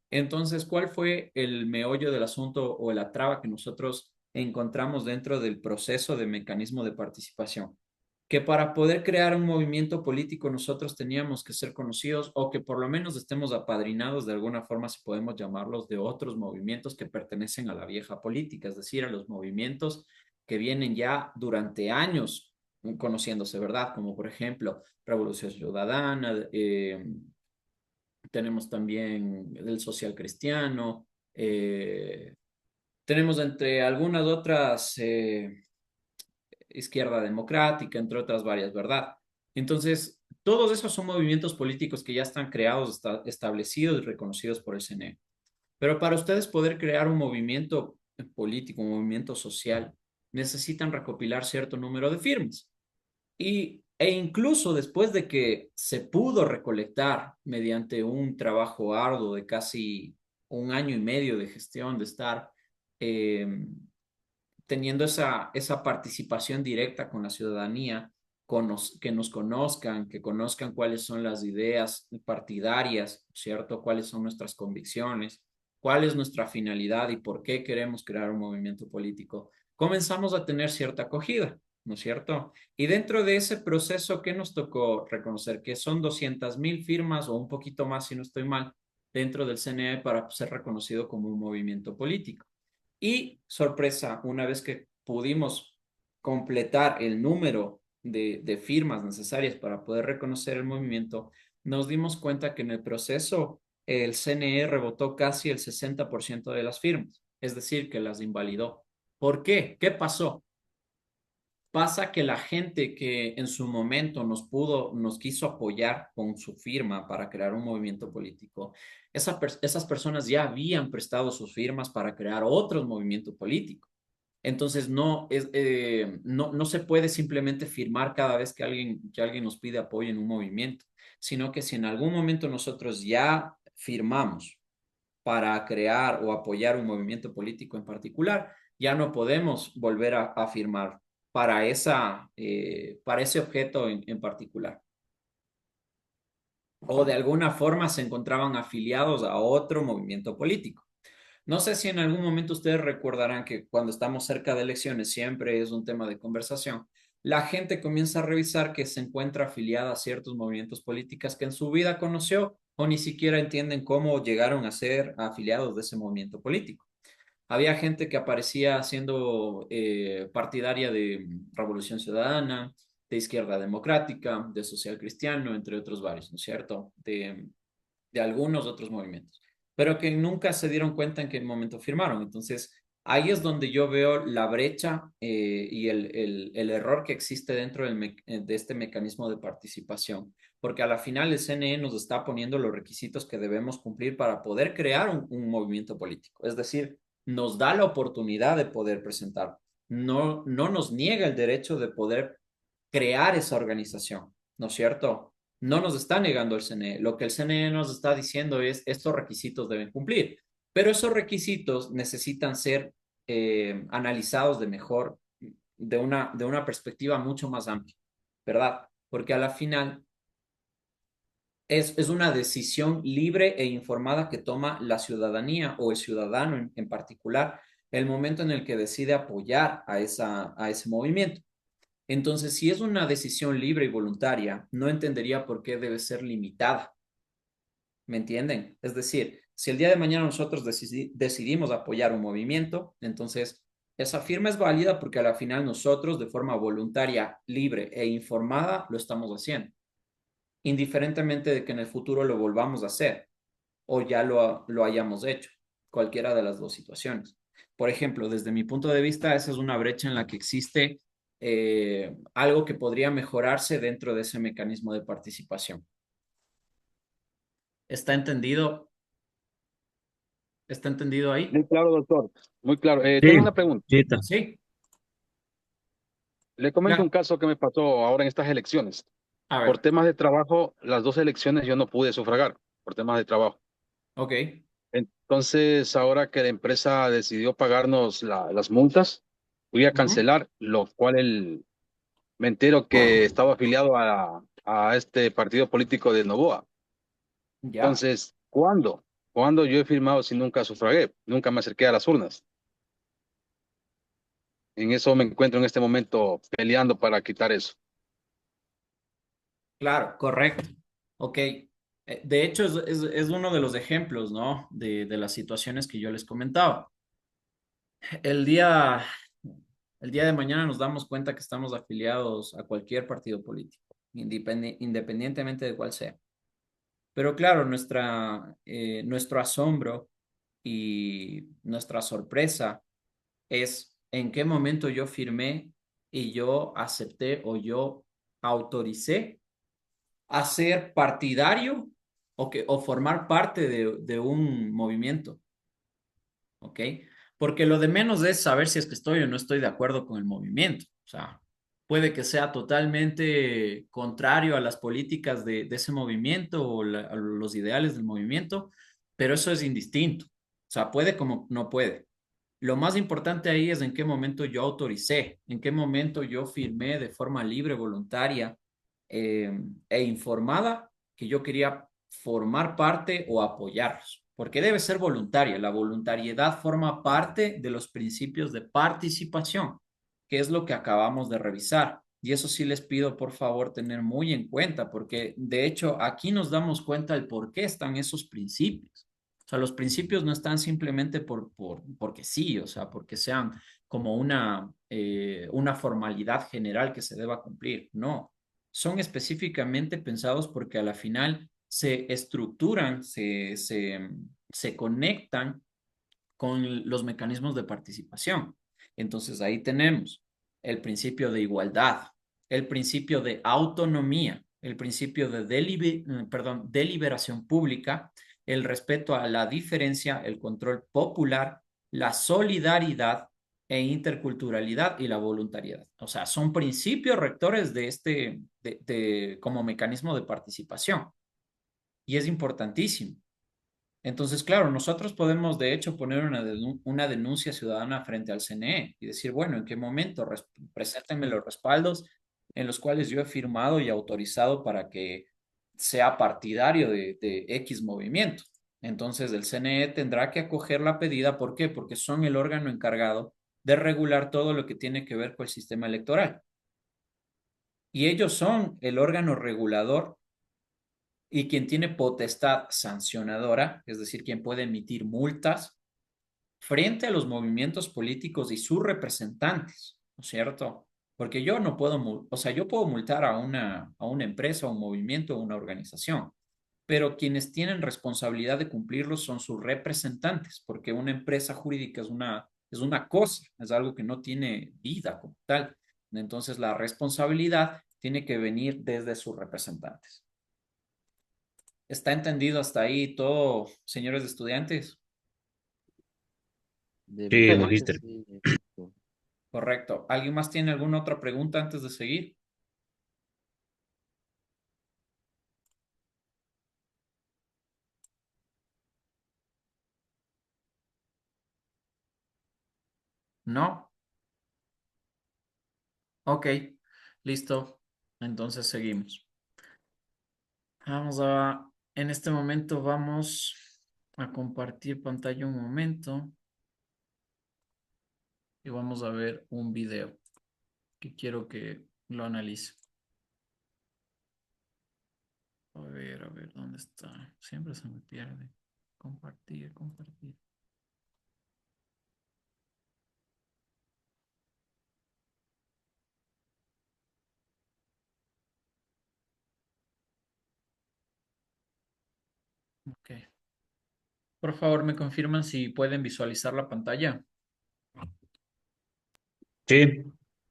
Entonces, ¿cuál fue el meollo del asunto o la traba que nosotros encontramos dentro del proceso de mecanismo de participación? Que para poder crear un movimiento político nosotros teníamos que ser conocidos o que por lo menos estemos apadrinados de alguna forma, si podemos llamarlos, de otros movimientos que pertenecen a la vieja política, es decir, a los movimientos que vienen ya durante años conociéndose, ¿verdad? Como por ejemplo Revolución Ciudadana, tenemos también el social cristiano, tenemos entre algunas otras izquierda democrática, entre otras varias, ¿verdad? Entonces, todos esos son movimientos políticos que ya están creados, establecidos y reconocidos por el CNE. Pero para ustedes poder crear un movimiento político, un movimiento social, necesitan recopilar cierto número de firmas. E incluso después de que se pudo recolectar mediante un trabajo arduo de casi un año y medio de gestión, de estar teniendo esa participación directa con la ciudadanía, que nos conozcan, que conozcan cuáles son las ideas partidarias, ¿cierto? Cuáles son nuestras convicciones, cuál es nuestra finalidad y por qué queremos crear un movimiento político. Comenzamos a tener cierta acogida, ¿no es cierto? Y dentro de ese proceso, ¿qué nos tocó reconocer? Que son 200.000 firmas o un poquito más, si no estoy mal, dentro del CNE para ser reconocido como un movimiento político. Y sorpresa, una vez que pudimos completar el número de firmas necesarias para poder reconocer el movimiento, nos dimos cuenta que en el proceso el CNE rebotó casi el 60% de las firmas, es decir, que las invalidó. ¿Por qué? ¿Qué pasó? Pasa que la gente que en su momento nos quiso apoyar con su firma para crear un movimiento político, esas personas ya habían prestado sus firmas para crear otro movimiento político. Entonces no se puede simplemente firmar cada vez que alguien nos pide apoyo en un movimiento, sino que si en algún momento nosotros ya firmamos para crear o apoyar un movimiento político en particular, ya no podemos volver a firmar para ese objeto en particular. O de alguna forma se encontraban afiliados a otro movimiento político. No sé si en algún momento ustedes recordarán que cuando estamos cerca de elecciones siempre es un tema de conversación. La gente comienza a revisar que se encuentra afiliada a ciertos movimientos políticos que en su vida conoció o ni siquiera entienden cómo llegaron a ser afiliados de ese movimiento político. Había gente que aparecía siendo partidaria de Revolución Ciudadana, de Izquierda Democrática, de Social Cristiano, entre otros varios, ¿no es cierto? De algunos otros movimientos, pero que nunca se dieron cuenta en qué momento firmaron. Entonces, ahí es donde yo veo la brecha y el error que existe dentro de este mecanismo de participación, porque a la final el CNE nos está poniendo los requisitos que debemos cumplir para poder crear un movimiento político. Es decir, nos da la oportunidad de poder presentar. No nos niega el derecho de poder crear esa organización, ¿no es cierto? No nos está negando el CNE. Lo que el CNE nos está diciendo es estos requisitos deben cumplir, pero esos requisitos necesitan ser analizados de una perspectiva mucho más amplia, ¿verdad? Porque a la final es una decisión libre e informada que toma la ciudadanía o el ciudadano en particular el momento en el que decide apoyar a ese movimiento. Entonces, si es una decisión libre y voluntaria, no entendería por qué debe ser limitada. ¿Me entienden? Es decir, si el día de mañana nosotros decidimos apoyar un movimiento, entonces esa firma es válida porque a la final nosotros de forma voluntaria, libre e informada lo estamos haciendo, indiferentemente de que en el futuro lo volvamos a hacer o ya lo hayamos hecho, cualquiera de las dos situaciones. Por ejemplo, desde mi punto de vista, esa es una brecha en la que existe algo que podría mejorarse dentro de ese mecanismo de participación. ¿Está entendido? ¿Está entendido ahí? Muy claro, doctor. Muy claro. Sí, Tengo una pregunta. Chita. Sí. Le comento Ya. un caso que me pasó ahora en estas elecciones. A Por ver. temas de trabajo, las dos elecciones yo no pude sufragar por temas de trabajo. Ok, Entonces, ahora que la empresa decidió pagarnos las multas, fui a ujú, cancelar, lo cual me entero que estaba afiliado a este partido político de Novoa. ya. Entonces, ¿cuándo? ¿Cuándo yo he firmado si nunca sufragué? Nunca me acerqué a las urnas. En eso me encuentro en este momento peleando para quitar eso. Claro, correcto. Ok. De hecho, es uno de los ejemplos, ¿no? De las situaciones que yo les comentaba. El día, el día de mañana nos damos cuenta que estamos afiliados a cualquier partido político, independientemente de cuál sea. Pero claro, nuestro asombro y nuestra sorpresa es en qué momento yo firmé y yo acepté o yo autoricé a ser partidario o formar parte de un movimiento, ¿ok? Porque lo de menos es saber si es que estoy o no estoy de acuerdo con el movimiento. O sea, puede que sea totalmente contrario a las políticas de ese movimiento o a los ideales del movimiento, pero eso es indistinto. O sea, puede como no puede. Lo más importante ahí es en qué momento yo autoricé, en qué momento yo firmé de forma libre, voluntaria e informada que yo quería formar parte o apoyarlos, porque debe ser voluntaria. La voluntariedad forma parte de los principios de participación, que es lo que acabamos de revisar. Y eso sí les pido por favor tener muy en cuenta, porque de hecho aquí nos damos cuenta del por qué están esos principios. O sea, los principios no están simplemente porque sí, o sea, porque sean como una formalidad general que se deba cumplir. No, son específicamente pensados porque a la final se estructuran, se conectan con los mecanismos de participación. Entonces ahí tenemos el principio de igualdad, el principio de autonomía, el principio de deliberación pública, el respeto a la diferencia, el control popular, la solidaridad e interculturalidad y la voluntariedad. O sea, son principios rectores como mecanismo de participación y es importantísimo. Entonces, claro, nosotros podemos de hecho poner una denuncia ciudadana frente al CNE y decir, bueno, ¿en qué momento? Preséntenme los respaldos en los cuales yo he firmado y autorizado para que sea partidario de X movimiento. Entonces, el CNE tendrá que acoger la pedida. ¿Por qué? Porque son el órgano encargado de regular todo lo que tiene que ver con el sistema electoral. Y ellos son el órgano regulador y quien tiene potestad sancionadora, es decir, quien puede emitir multas frente a los movimientos políticos y sus representantes, ¿no es cierto? Porque yo no puedo, o sea, yo puedo multar a una empresa, a un movimiento, a una organización, pero quienes tienen responsabilidad de cumplirlo son sus representantes, porque una empresa jurídica es una cosa, es algo que no tiene vida como tal. Entonces, la responsabilidad tiene que venir desde sus representantes. ¿Está entendido hasta ahí todo, señores estudiantes? De mi Sí, parte, magíster. sí. Correcto. ¿Alguien más tiene alguna otra pregunta antes de seguir? ¿No? Ok, listo. Entonces seguimos. En este momento vamos a compartir pantalla un momento y vamos a ver un video que quiero que lo analice. A ver, ¿dónde está? Siempre se me pierde. Compartir, compartir. Ok. Por favor, me confirman si pueden visualizar la pantalla. Sí,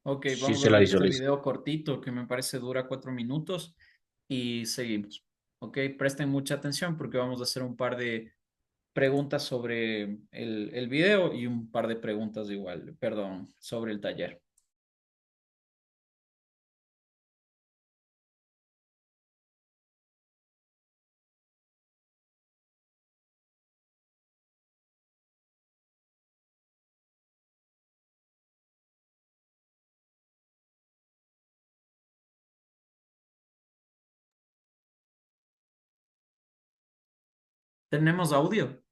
Ok, sí vamos a se la ver este visualiza. video cortito que me parece dura 4 minutos y seguimos. Ok, presten mucha atención porque vamos a hacer un par de preguntas sobre el video y un par de preguntas igual, perdón, sobre el taller. ¿Tenemos audio?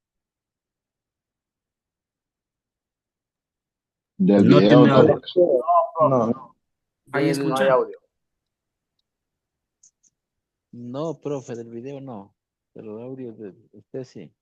Del No video, tiene no. audio. No. ¿Ahí Del, No hay escuchan? audio. no, profe, del video no. Pero el audio de usted sí.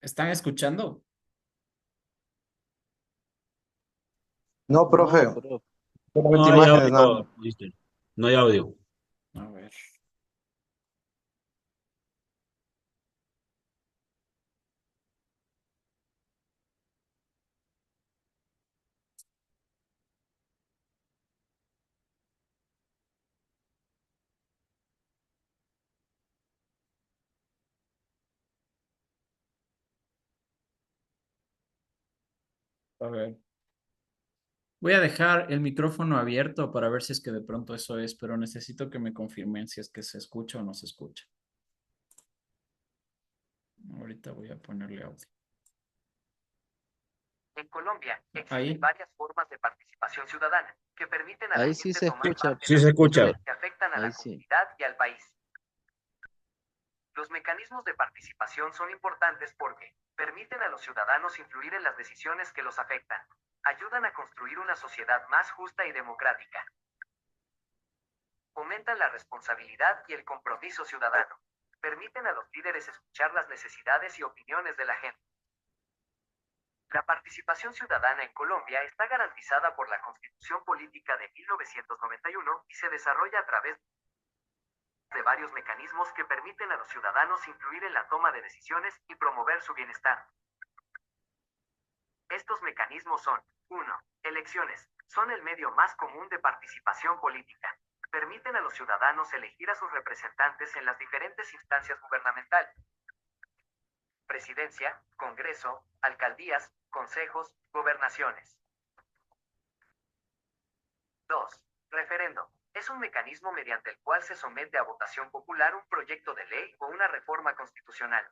¿Están escuchando? No, profe. No, profe. No Solamente hay imágenes nada más. audio, mister. No hay audio. A ver. A ver. Voy a dejar el micrófono abierto para ver si es que de pronto eso es, pero necesito que me confirmen si es que se escucha o no se escucha. Ahorita voy a ponerle audio. En Colombia existen Ahí. varias formas de participación ciudadana que permiten a la Ahí sí gente se tomar escucha. parte Sí en se escucha. decisiones que afectan a la Ahí sí. comunidad y al país. Los mecanismos de participación son importantes porque permiten a los ciudadanos influir en las decisiones que los afectan, ayudan a construir una sociedad más justa y democrática, fomentan la responsabilidad y el compromiso ciudadano, permiten a los líderes escuchar las necesidades y opiniones de la gente. La participación ciudadana en Colombia está garantizada por la Constitución Política de 1991 y se desarrolla a través de varios mecanismos que permiten a los ciudadanos influir en la toma de decisiones y promover su bienestar. Estos mecanismos son: 1. Elecciones. Son el medio más común de participación política. Permiten a los ciudadanos elegir a sus representantes en las diferentes instancias gubernamentales: presidencia, Congreso, alcaldías, consejos, gobernaciones. 2. Referendo. Es un mecanismo mediante el cual se somete a votación popular un proyecto de ley o una reforma constitucional.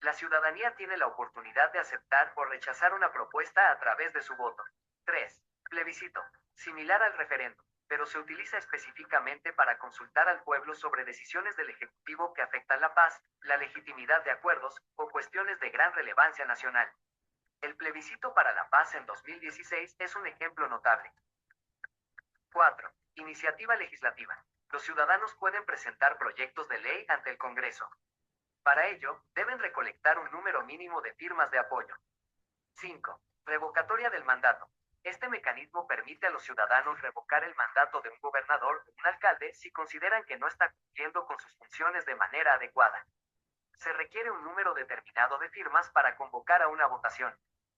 La ciudadanía tiene la oportunidad de aceptar o rechazar una propuesta a través de su voto. 3. Plebiscito. Similar al referendo, pero se utiliza específicamente para consultar al pueblo sobre decisiones del Ejecutivo que afectan la paz, la legitimidad de acuerdos o cuestiones de gran relevancia nacional. El plebiscito para la paz en 2016 es un ejemplo notable. 4. Iniciativa legislativa. Los ciudadanos pueden presentar proyectos de ley ante el Congreso. Para ello, deben recolectar un número mínimo de firmas de apoyo. 5. Revocatoria del mandato. Este mecanismo permite a los ciudadanos revocar el mandato de un gobernador o un alcalde si consideran que no está cumpliendo con sus funciones de manera adecuada. Se requiere un número determinado de firmas para convocar a una votación.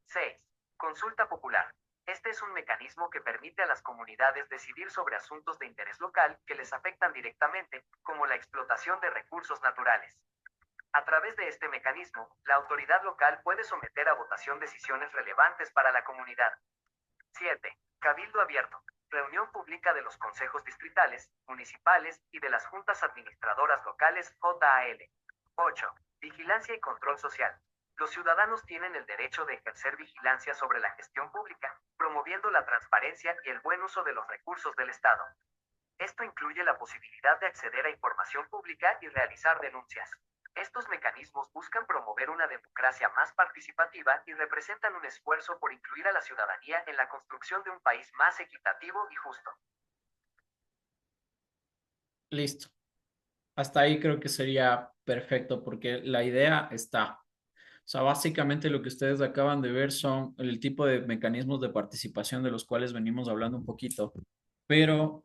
6. Consulta popular. Este es un mecanismo que permite a las comunidades decidir sobre asuntos de interés local que les afectan directamente, como la explotación de recursos naturales. A través de este mecanismo, la autoridad local puede someter a votación decisiones relevantes para la comunidad. 7. Cabildo abierto. Reunión pública de los consejos distritales, municipales y de las juntas administradoras locales JAL. 8. Vigilancia y control social. Los ciudadanos tienen el derecho de ejercer vigilancia sobre la gestión pública, promoviendo la transparencia y el buen uso de los recursos del Estado. Esto incluye la posibilidad de acceder a información pública y realizar denuncias. Estos mecanismos buscan promover una democracia más participativa y representan un esfuerzo por incluir a la ciudadanía en la construcción de un país más equitativo y justo. Listo. Hasta ahí creo que sería perfecto porque la idea está. O sea, básicamente lo que ustedes acaban de ver son el tipo de mecanismos de participación de los cuales venimos hablando un poquito. Pero,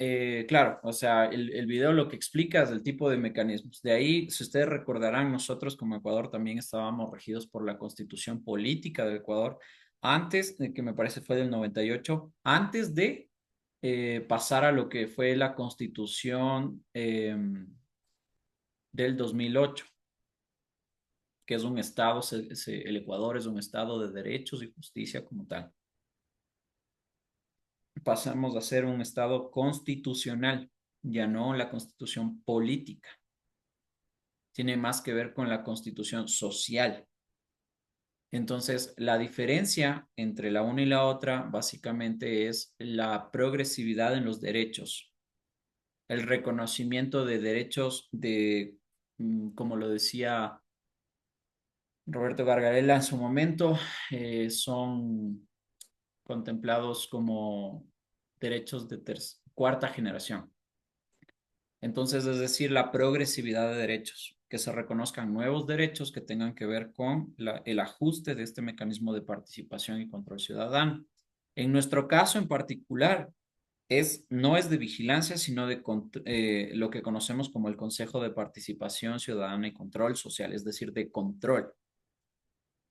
claro, o sea, el video lo que explica es el tipo de mecanismos. De ahí, si ustedes recordarán, nosotros como Ecuador también estábamos regidos por la Constitución Política del Ecuador, antes, que me parece fue del 98, antes de pasar a lo que fue la Constitución del 2008, que es un estado, el Ecuador es un estado de derechos y justicia como tal. Pasamos a ser un estado constitucional, ya no la constitución política. Tiene más que ver con la constitución social. Entonces, la diferencia entre la una y la otra básicamente es la progresividad en los derechos, el reconocimiento de derechos de, como lo decía Roberto Gargarella en su momento, son contemplados como derechos de cuarta generación. Entonces, es decir, la progresividad de derechos, que se reconozcan nuevos derechos que tengan que ver con el ajuste de este mecanismo de participación y control ciudadano. En nuestro caso en particular, no es de vigilancia, sino de lo que conocemos como el Consejo de Participación Ciudadana y Control Social, es decir, de control.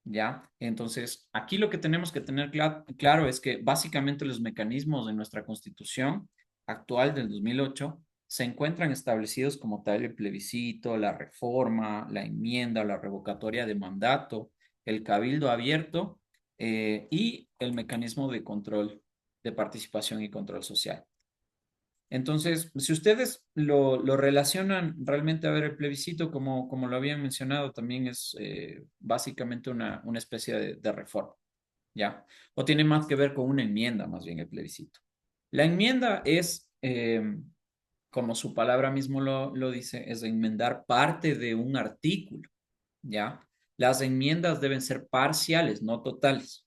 ¿Ya? Entonces, aquí lo que tenemos que tener claro es que básicamente los mecanismos de nuestra Constitución actual del 2008 se encuentran establecidos como tal el plebiscito, la reforma, la enmienda o la revocatoria de mandato, el cabildo abierto y el mecanismo de control, de participación y control social. Entonces, si ustedes lo relacionan realmente a ver el plebiscito, como lo habían mencionado, también es básicamente una especie de reforma, ¿ya? O tiene más que ver con una enmienda, más bien el plebiscito. La enmienda es, como su palabra mismo lo dice, es enmendar parte de un artículo, ¿ya? Las enmiendas deben ser parciales, no totales,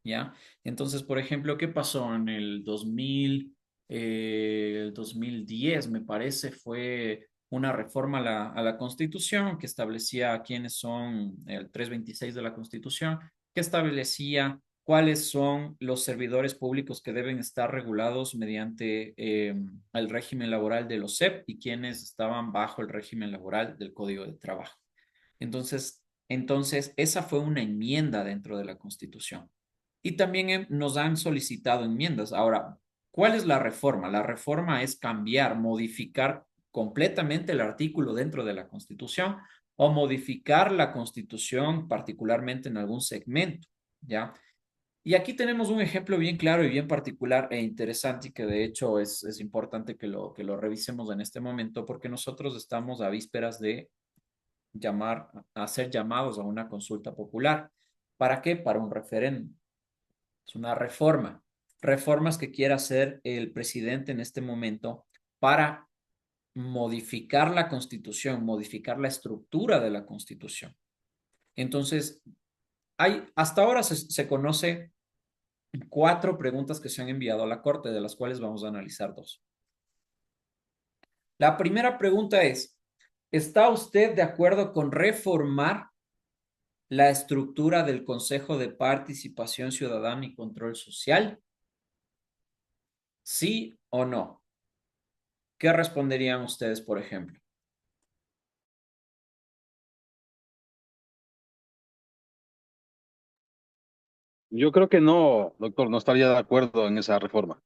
¿ya? Entonces, por ejemplo, ¿qué pasó en el 2010, me parece, fue una reforma a la Constitución que establecía quiénes son el 326 de la Constitución, que establecía cuáles son los servidores públicos que deben estar regulados mediante el régimen laboral de los CEP y quienes estaban bajo el régimen laboral del Código de Trabajo. Entonces, esa fue una enmienda dentro de la Constitución. Y también nos han solicitado enmiendas. Ahora, ¿cuál es la reforma? La reforma es cambiar, modificar completamente el artículo dentro de la Constitución o modificar la Constitución particularmente en algún segmento, ¿ya? Y aquí tenemos un ejemplo bien claro y bien particular e interesante y que de hecho es importante que lo revisemos en este momento porque nosotros estamos a vísperas de hacer llamados a una consulta popular. ¿Para qué? Para un referéndum. Es una reforma. Reformas que quiera hacer el presidente en este momento para modificar la Constitución, modificar la estructura de la Constitución. Entonces, hasta ahora se conoce 4 preguntas que se han enviado a la Corte, de las cuales vamos a analizar 2. La primera pregunta es, ¿está usted de acuerdo con reformar la estructura del Consejo de Participación Ciudadana y Control Social? ¿Sí o no? ¿Qué responderían ustedes, por ejemplo? Yo creo que no, doctor, no estaría de acuerdo en esa reforma.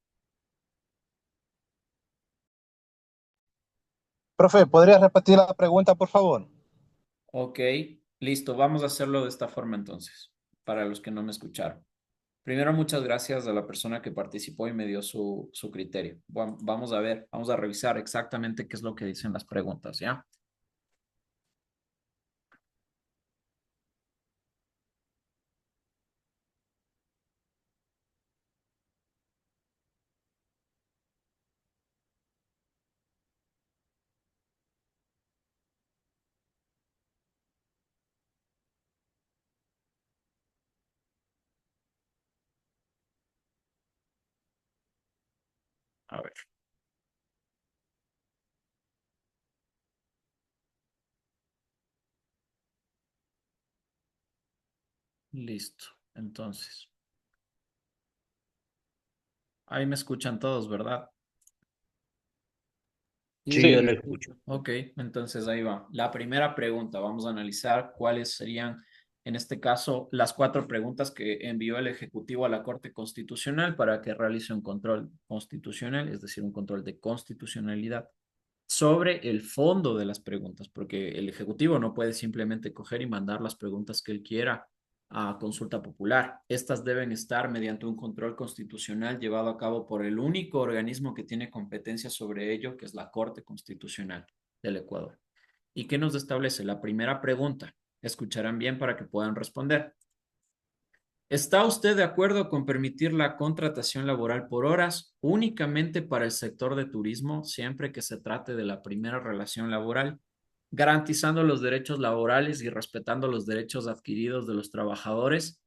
Profe, ¿podría repetir la pregunta, por favor? Ok, listo. Vamos a hacerlo de esta forma entonces, para los que no me escucharon. Primero, muchas gracias a la persona que participó y me dio su criterio. Bueno, vamos a ver, vamos a revisar exactamente qué es lo que dicen las preguntas, ¿ya? A ver. Listo. Entonces, ahí me escuchan todos, ¿verdad? Sí, yo Sí, lo escucho. Ok, entonces ahí va. La primera pregunta, vamos a analizar cuáles serían, en este caso, las 4 preguntas que envió el Ejecutivo a la Corte Constitucional para que realice un control constitucional, es decir, un control de constitucionalidad. sobre el fondo de las preguntas, porque el Ejecutivo no puede simplemente coger y mandar las preguntas que él quiera a consulta popular. Estas deben estar mediante un control constitucional llevado a cabo por el único organismo que tiene competencia sobre ello, que es la Corte Constitucional del Ecuador. ¿Y qué nos establece? La primera pregunta. Escucharán bien para que puedan responder. ¿Está usted de acuerdo con permitir la contratación laboral por horas únicamente para el sector de turismo, siempre que se trate de la primera relación laboral, garantizando los derechos laborales y respetando los derechos adquiridos de los trabajadores,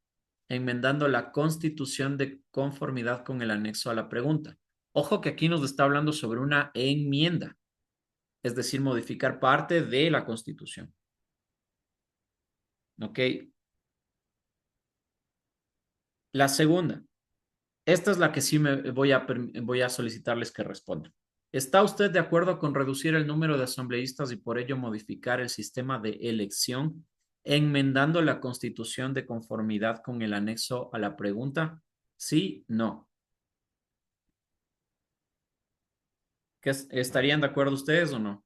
enmendando la Constitución de conformidad con el anexo a la pregunta? Ojo que aquí nos está hablando sobre una enmienda, es decir, modificar parte de la Constitución. ¿Ok? La segunda. Esta es la que sí voy a solicitarles que respondan. ¿Está usted de acuerdo con reducir el número de asambleístas y por ello modificar el sistema de elección, enmendando la Constitución de conformidad con el anexo a la pregunta? Sí, no. ¿Estarían de acuerdo ustedes o no?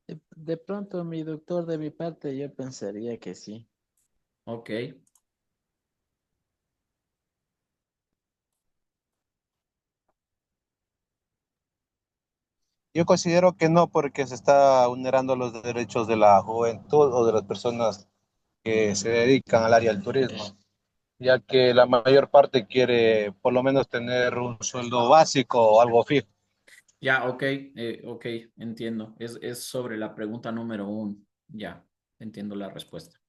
De pronto, mi doctor, de mi parte, yo pensaría que sí. Ok. Yo considero que no, porque se está vulnerando los derechos de la juventud o de las personas que se dedican al área del turismo, ya que la mayor parte quiere por lo menos tener un sueldo básico o algo fijo. Ya, ok, ok, entiendo. Es sobre la pregunta número 1. Ya, entiendo la respuesta.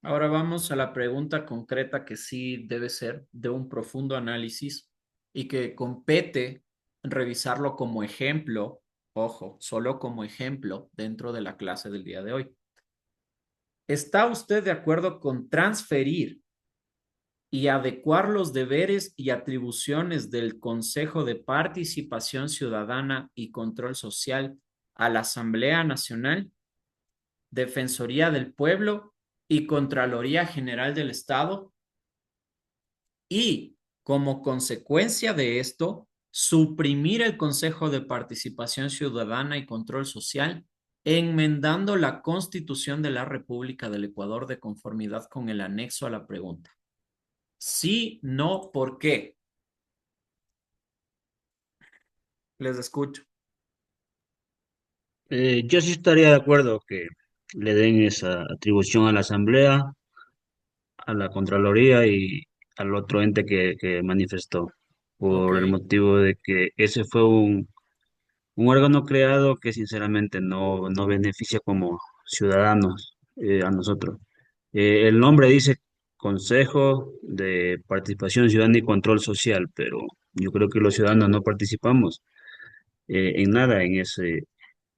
Ahora vamos a la pregunta concreta que sí debe ser de un profundo análisis y que compete revisarlo como ejemplo, ojo, solo como ejemplo dentro de la clase del día de hoy. ¿Está usted de acuerdo con transferir y adecuar los deberes y atribuciones del Consejo de Participación Ciudadana y Control Social a la Asamblea Nacional, Defensoría del Pueblo y Contraloría General del Estado? Y como consecuencia de esto, suprimir el Consejo de Participación Ciudadana y Control Social, enmendando la Constitución de la República del Ecuador de conformidad con el anexo a la pregunta. Sí, no, ¿por qué? Les escucho. Yo sí estaría de acuerdo que le den esa atribución a la Asamblea, a la Contraloría y al otro ente que manifestó, Ok, por el motivo de que ese fue un órgano creado que sinceramente no beneficia como ciudadanos a nosotros. El nombre dice Consejo de Participación Ciudadana y Control Social, pero yo creo que los ciudadanos no participamos en nada en esas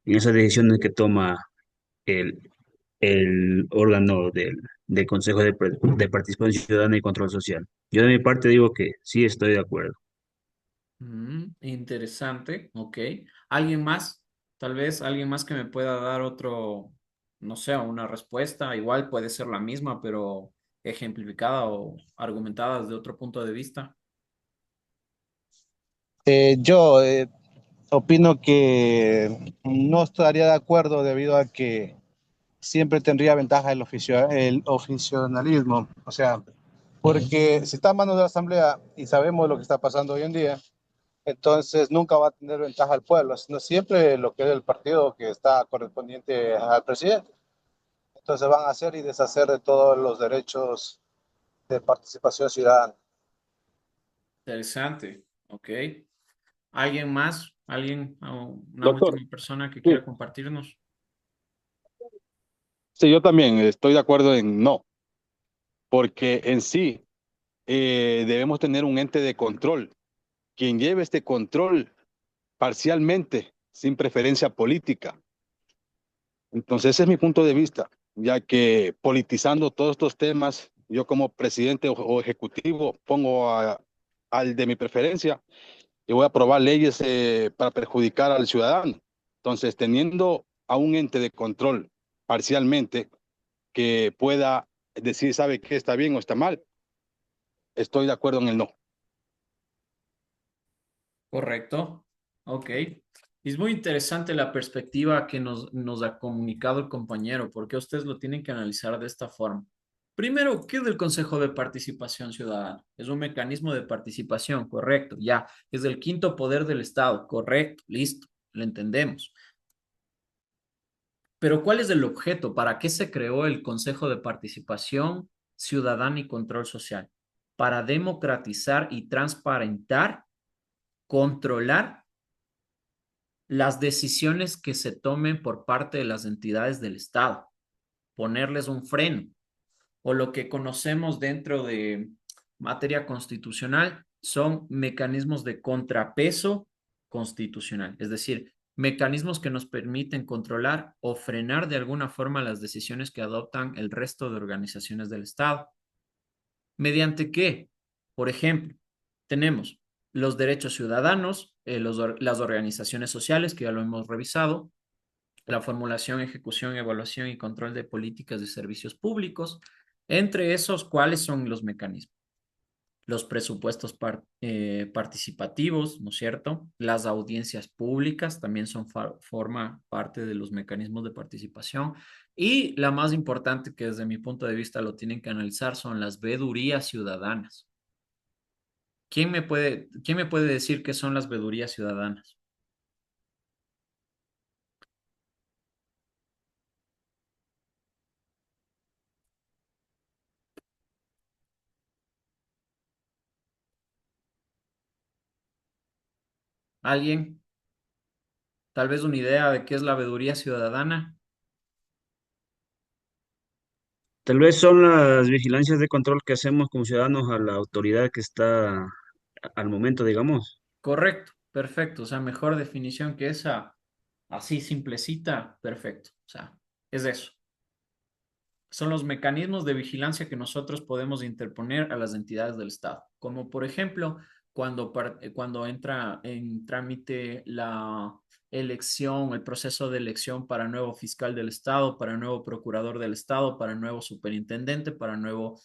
decisiones que toma el, el órgano del Consejo de Participación Ciudadana y Control Social. Yo de mi parte digo que sí estoy de acuerdo. interesante, ok. ¿Alguien más? Tal vez alguien más que me pueda dar otro, no sé, una respuesta. Igual puede ser la misma, pero ejemplificada o argumentada desde otro punto de vista. Yo opino que no estaría de acuerdo debido a que siempre tendría ventaja el oficionalismo. O sea, porque si está en manos de la Asamblea y sabemos lo que está pasando hoy en día, entonces nunca va a tener ventaja al pueblo, sino siempre lo que es el partido que está correspondiente al presidente. Entonces van a hacer y deshacer de todos los derechos de participación ciudadana. Interesante, ok. ¿Alguien más? ¿Alguien, una última Doctor, persona que sí, quiera compartirnos? sí, yo también estoy de acuerdo en no, porque en sí debemos tener un ente de control, quien lleve este control parcialmente, sin preferencia política. Entonces, ese es mi punto de vista, ya que politizando todos estos temas, yo como presidente o ejecutivo pongo al de mi preferencia y voy a aprobar leyes para perjudicar al ciudadano. Entonces, teniendo a un ente de control parcialmente que pueda decir, sabe qué está bien o está mal, estoy de acuerdo en el no. Correcto. Ok. Es muy interesante la perspectiva que nos ha comunicado el compañero, porque ustedes lo tienen que analizar de esta forma. Primero, ¿qué es el Consejo de Participación Ciudadana? Es un mecanismo de participación, correcto, ya. Es el quinto poder del Estado, correcto, listo, lo entendemos. Pero ¿cuál es el objeto? ¿Para qué se creó el Consejo de Participación Ciudadana y Control Social? Para democratizar y transparentar, controlar las decisiones que se tomen por parte de las entidades del Estado, ponerles un freno, o lo que conocemos dentro de materia constitucional son mecanismos de contrapeso constitucional, es decir, mecanismos que nos permiten controlar o frenar de alguna forma las decisiones que adoptan el resto de organizaciones del Estado. ¿Mediante qué? Por ejemplo, tenemos los derechos ciudadanos, las organizaciones sociales, que ya lo hemos revisado, la formulación, ejecución, evaluación y control de políticas de servicios públicos. Entre esos, ¿cuáles son los mecanismos? Los presupuestos participativos, ¿no es cierto? Las audiencias públicas también forma parte de los mecanismos de participación. Y la más importante, que desde mi punto de vista lo tienen que analizar, son las vedurías ciudadanas. Quién me puede decir qué son las vedurías ciudadanas? ¿Alguien? Tal vez una idea de qué es la veeduría ciudadana. Tal vez son las vigilancias de control que hacemos como ciudadanos a la autoridad que está al momento, digamos. Correcto, perfecto. O sea, mejor definición que esa, así simplecita, perfecto. O sea, es eso. Son los mecanismos de vigilancia que nosotros podemos interponer a las entidades del Estado, como por ejemplo cuando entra en trámite la elección, el proceso de elección para nuevo fiscal del Estado, para nuevo procurador del Estado, para nuevo superintendente, para nuevo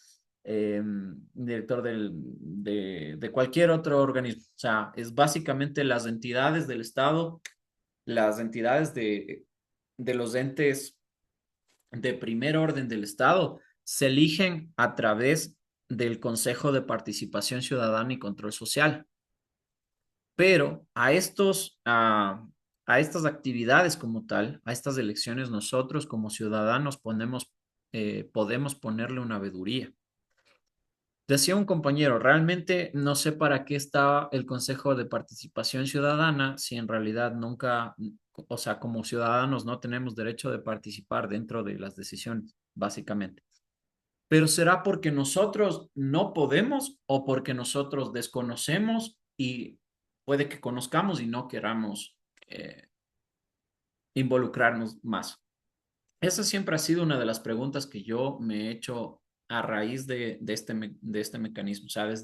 director de cualquier otro organismo. O sea, es básicamente las entidades del Estado, las entidades de los entes de primer orden del Estado se eligen a través del Consejo de Participación Ciudadana y Control Social. Pero a estas actividades como tal, a estas elecciones, nosotros como ciudadanos podemos ponerle una veeduría. Decía un compañero, realmente no sé para qué está el Consejo de Participación Ciudadana si en realidad nunca, o sea, como ciudadanos no tenemos derecho de participar dentro de las decisiones, básicamente. Pero ¿será porque nosotros no podemos o porque nosotros desconocemos y puede que conozcamos y no queramos involucrarnos más? Esa siempre ha sido una de las preguntas que yo me he hecho a raíz de este mecanismo, ¿sabes?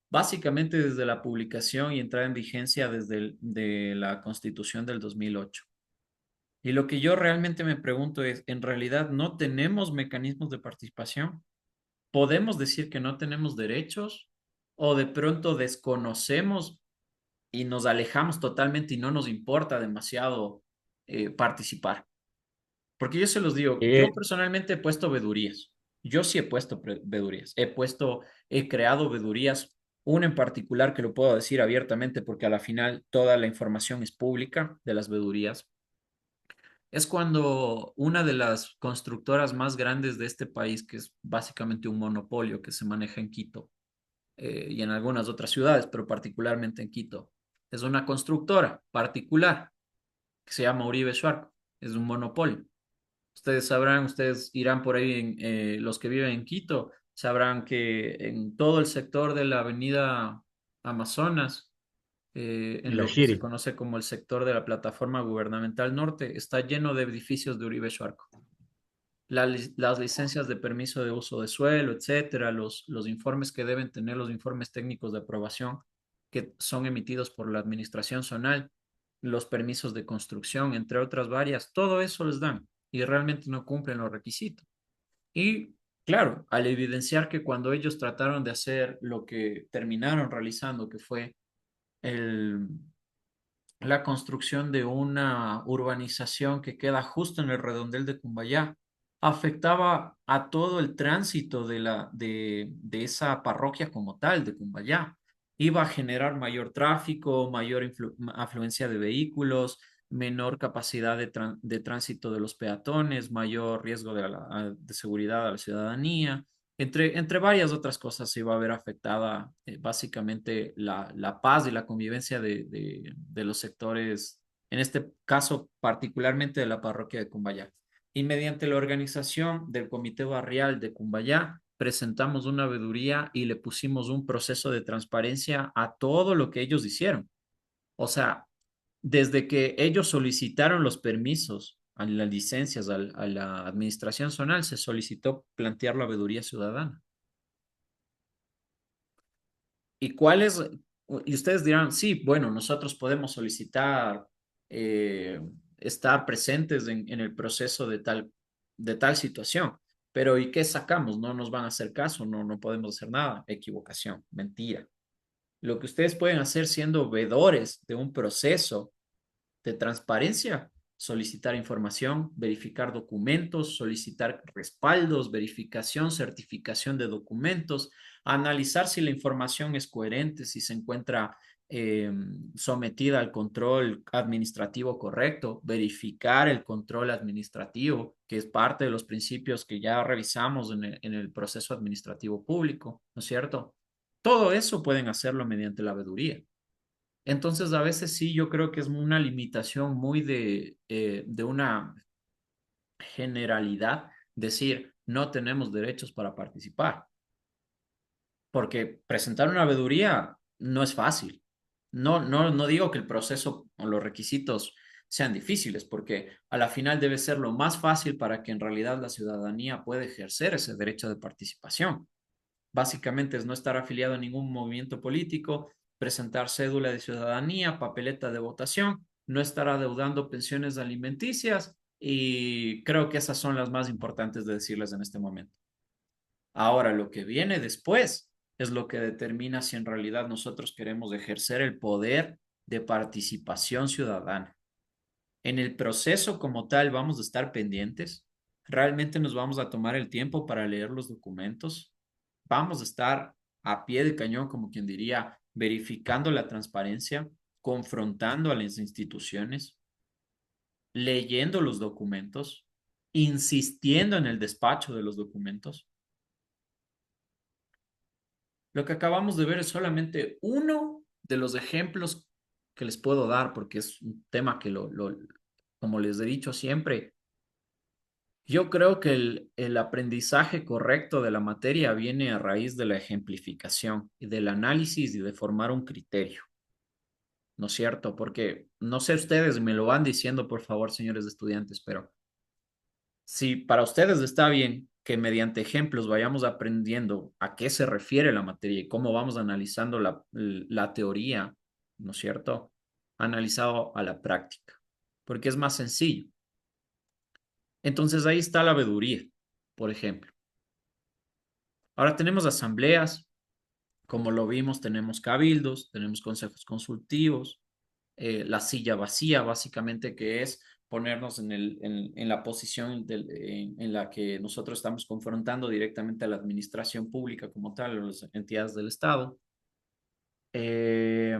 Básicamente desde la publicación y entrada en vigencia de la Constitución del 2008. Y lo que yo realmente me pregunto es, ¿en realidad no tenemos mecanismos de participación? ¿Podemos decir que no tenemos derechos? ¿O de pronto desconocemos y nos alejamos totalmente y no nos importa demasiado participar? Porque yo se los digo, yo Eh, personalmente he puesto vedurías. Yo sí he puesto vedurías. He creado vedurías. Una en particular que lo puedo decir abiertamente porque a la final toda la información es pública de las vedurías. Es cuando una de las constructoras más grandes de este país, que es básicamente un monopolio que se maneja en Quito y en algunas otras ciudades, pero particularmente en Quito, es una constructora particular que se llama Uribe Schwarco. Es un monopolio. Ustedes sabrán, ustedes irán por ahí, los que viven en Quito, sabrán que en todo el sector de la avenida Amazonas, en la lo que se Shiri. conoce como el sector de la plataforma gubernamental norte, está lleno de edificios de Uribe Schwarco. Las licencias de permiso de uso de suelo, etcétera, los informes que deben tener, los informes técnicos de aprobación que son emitidos por la administración zonal, los permisos de construcción, entre otras varias, todo eso les dan y realmente no cumplen los requisitos. Y claro, al evidenciar que cuando ellos trataron de hacer lo que terminaron realizando, que fue el, la construcción de una urbanización que queda justo en el redondel de Cumbayá afectaba a todo el tránsito de esa parroquia como tal, de Cumbayá. Iba a generar mayor tráfico, mayor afluencia de vehículos, menor capacidad de tránsito de los peatones, mayor riesgo de seguridad a la ciudadanía. Entre varias otras cosas se iba a ver afectada básicamente la paz y la convivencia de los sectores, en este caso particularmente de la parroquia de Cumbayá. Y mediante la organización del Comité Barrial de Cumbayá, presentamos una veeduría y le pusimos un proceso de transparencia a todo lo que ellos hicieron. O sea, desde que ellos solicitaron los permisos, a las licencias, a la administración zonal, se solicitó plantear la veeduría ciudadana. ¿Y cuáles? Y ustedes dirán, sí, bueno, nosotros podemos solicitar eh, estar presentes en el proceso de tal situación, pero ¿y qué sacamos? No nos van a hacer caso, no podemos hacer nada. Equivocación, mentira. Lo que ustedes pueden hacer siendo veedores de un proceso de transparencia, solicitar información, verificar documentos, solicitar respaldos, verificación, certificación de documentos, analizar si la información es coherente, si se encuentra sometida al control administrativo correcto, verificar el control administrativo, que es parte de los principios que ya revisamos en el proceso administrativo público, ¿no es cierto? Todo eso pueden hacerlo mediante la veeduría. Entonces, a veces sí, yo creo que es una limitación muy de una generalidad, decir, no tenemos derechos para participar, porque presentar una veeduría no es fácil. No digo que el proceso o los requisitos sean difíciles, porque a la final debe ser lo más fácil para que en realidad la ciudadanía pueda ejercer ese derecho de participación. Básicamente es no estar afiliado a ningún movimiento político, presentar cédula de ciudadanía, papeleta de votación, no estar adeudando pensiones alimenticias y creo que esas son las más importantes de decirles en este momento. Ahora, lo que viene después es lo que determina si en realidad nosotros queremos ejercer el poder de participación ciudadana. En el proceso como tal vamos a estar pendientes. Realmente nos vamos a tomar el tiempo para leer los documentos. Vamos a estar a pie de cañón, como quien diría, verificando la transparencia, confrontando a las instituciones, leyendo los documentos, insistiendo en el despacho de los documentos. Lo que acabamos de ver es solamente uno de los ejemplos que les puedo dar, porque es un tema que como les he dicho siempre, yo creo que el aprendizaje correcto de la materia viene a raíz de la ejemplificación y del análisis y de formar un criterio, ¿no es cierto? Porque no sé ustedes, me lo van diciendo, por favor, señores estudiantes, pero si para ustedes está bien que mediante ejemplos vayamos aprendiendo a qué se refiere la materia y cómo vamos analizando la teoría, ¿no es cierto? Analizado a la práctica, porque es más sencillo. Entonces ahí está la veeduría, por ejemplo. Ahora tenemos asambleas, como lo vimos, tenemos cabildos, tenemos consejos consultivos, la silla vacía, básicamente, que es ponernos en la posición en la que nosotros estamos confrontando directamente a la administración pública como tal, o las entidades del Estado. Eh,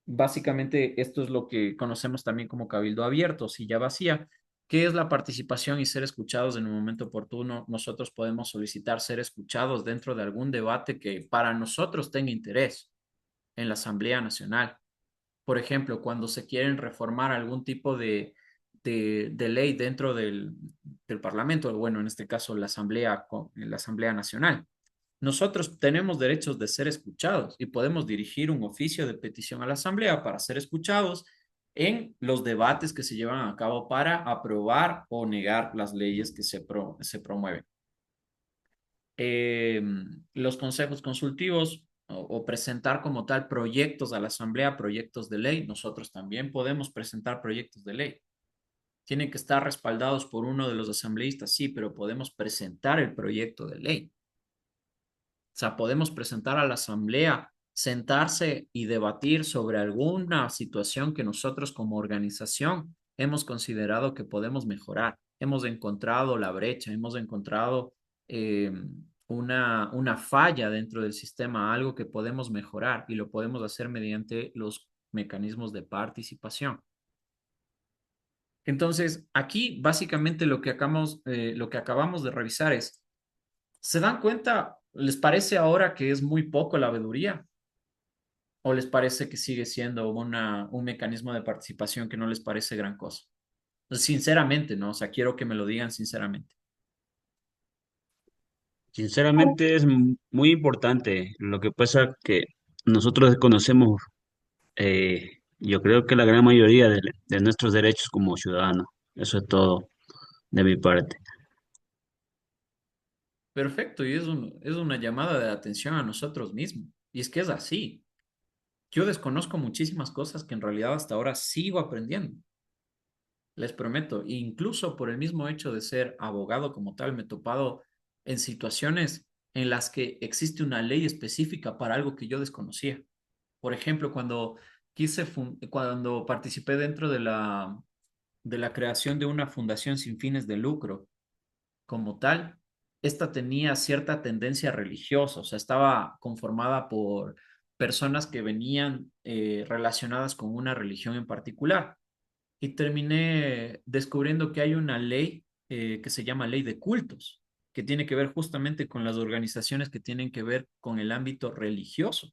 Básicamente, esto es lo que conocemos también como cabildo abierto, silla vacía, que es la participación y ser escuchados en un momento oportuno. Nosotros podemos solicitar ser escuchados dentro de algún debate que para nosotros tenga interés en la Asamblea Nacional. Por ejemplo, cuando se quieren reformar algún tipo de ley dentro del Parlamento, bueno, en este caso la Asamblea Nacional. Nosotros tenemos derechos de ser escuchados y podemos dirigir un oficio de petición a la Asamblea para ser escuchados en los debates que se llevan a cabo para aprobar o negar las leyes que se promueven. Eh, los consejos consultivos o presentar como tal proyectos a la Asamblea, proyectos de ley. Nosotros también podemos presentar proyectos de ley. Tienen que estar respaldados por uno de los asambleístas, sí, pero podemos presentar el proyecto de ley. O sea, podemos presentar a la Asamblea sentarse y debatir sobre alguna situación que nosotros como organización hemos considerado que podemos mejorar. Hemos encontrado la brecha, hemos encontrado eh, una falla dentro del sistema, algo que podemos mejorar y lo podemos hacer mediante los mecanismos de participación. Entonces, aquí básicamente lo que acabamos de revisar es, ¿se dan cuenta? ¿Les parece ahora que es muy poco la veeduría? ¿O les parece que sigue siendo un mecanismo de participación que no les parece gran cosa? Sinceramente, ¿no? O sea, quiero que me lo digan sinceramente. Sinceramente es muy importante. Lo que pasa que nosotros conocemos, yo creo que la gran mayoría de nuestros derechos como ciudadanos. Eso es todo de mi parte. Perfecto, y es una llamada de atención a nosotros mismos. Y es que es así. Yo desconozco muchísimas cosas que en realidad hasta ahora sigo aprendiendo. Les prometo, incluso por el mismo hecho de ser abogado como tal, me he topado en situaciones en las que existe una ley específica para algo que yo desconocía. Por ejemplo, cuando participé dentro de la creación de una fundación sin fines de lucro como tal, esta tenía cierta tendencia religiosa, o sea, estaba conformada por personas que venían relacionadas con una religión en particular y terminé descubriendo que hay una ley que se llama ley de cultos, que tiene que ver justamente con las organizaciones que tienen que ver con el ámbito religioso.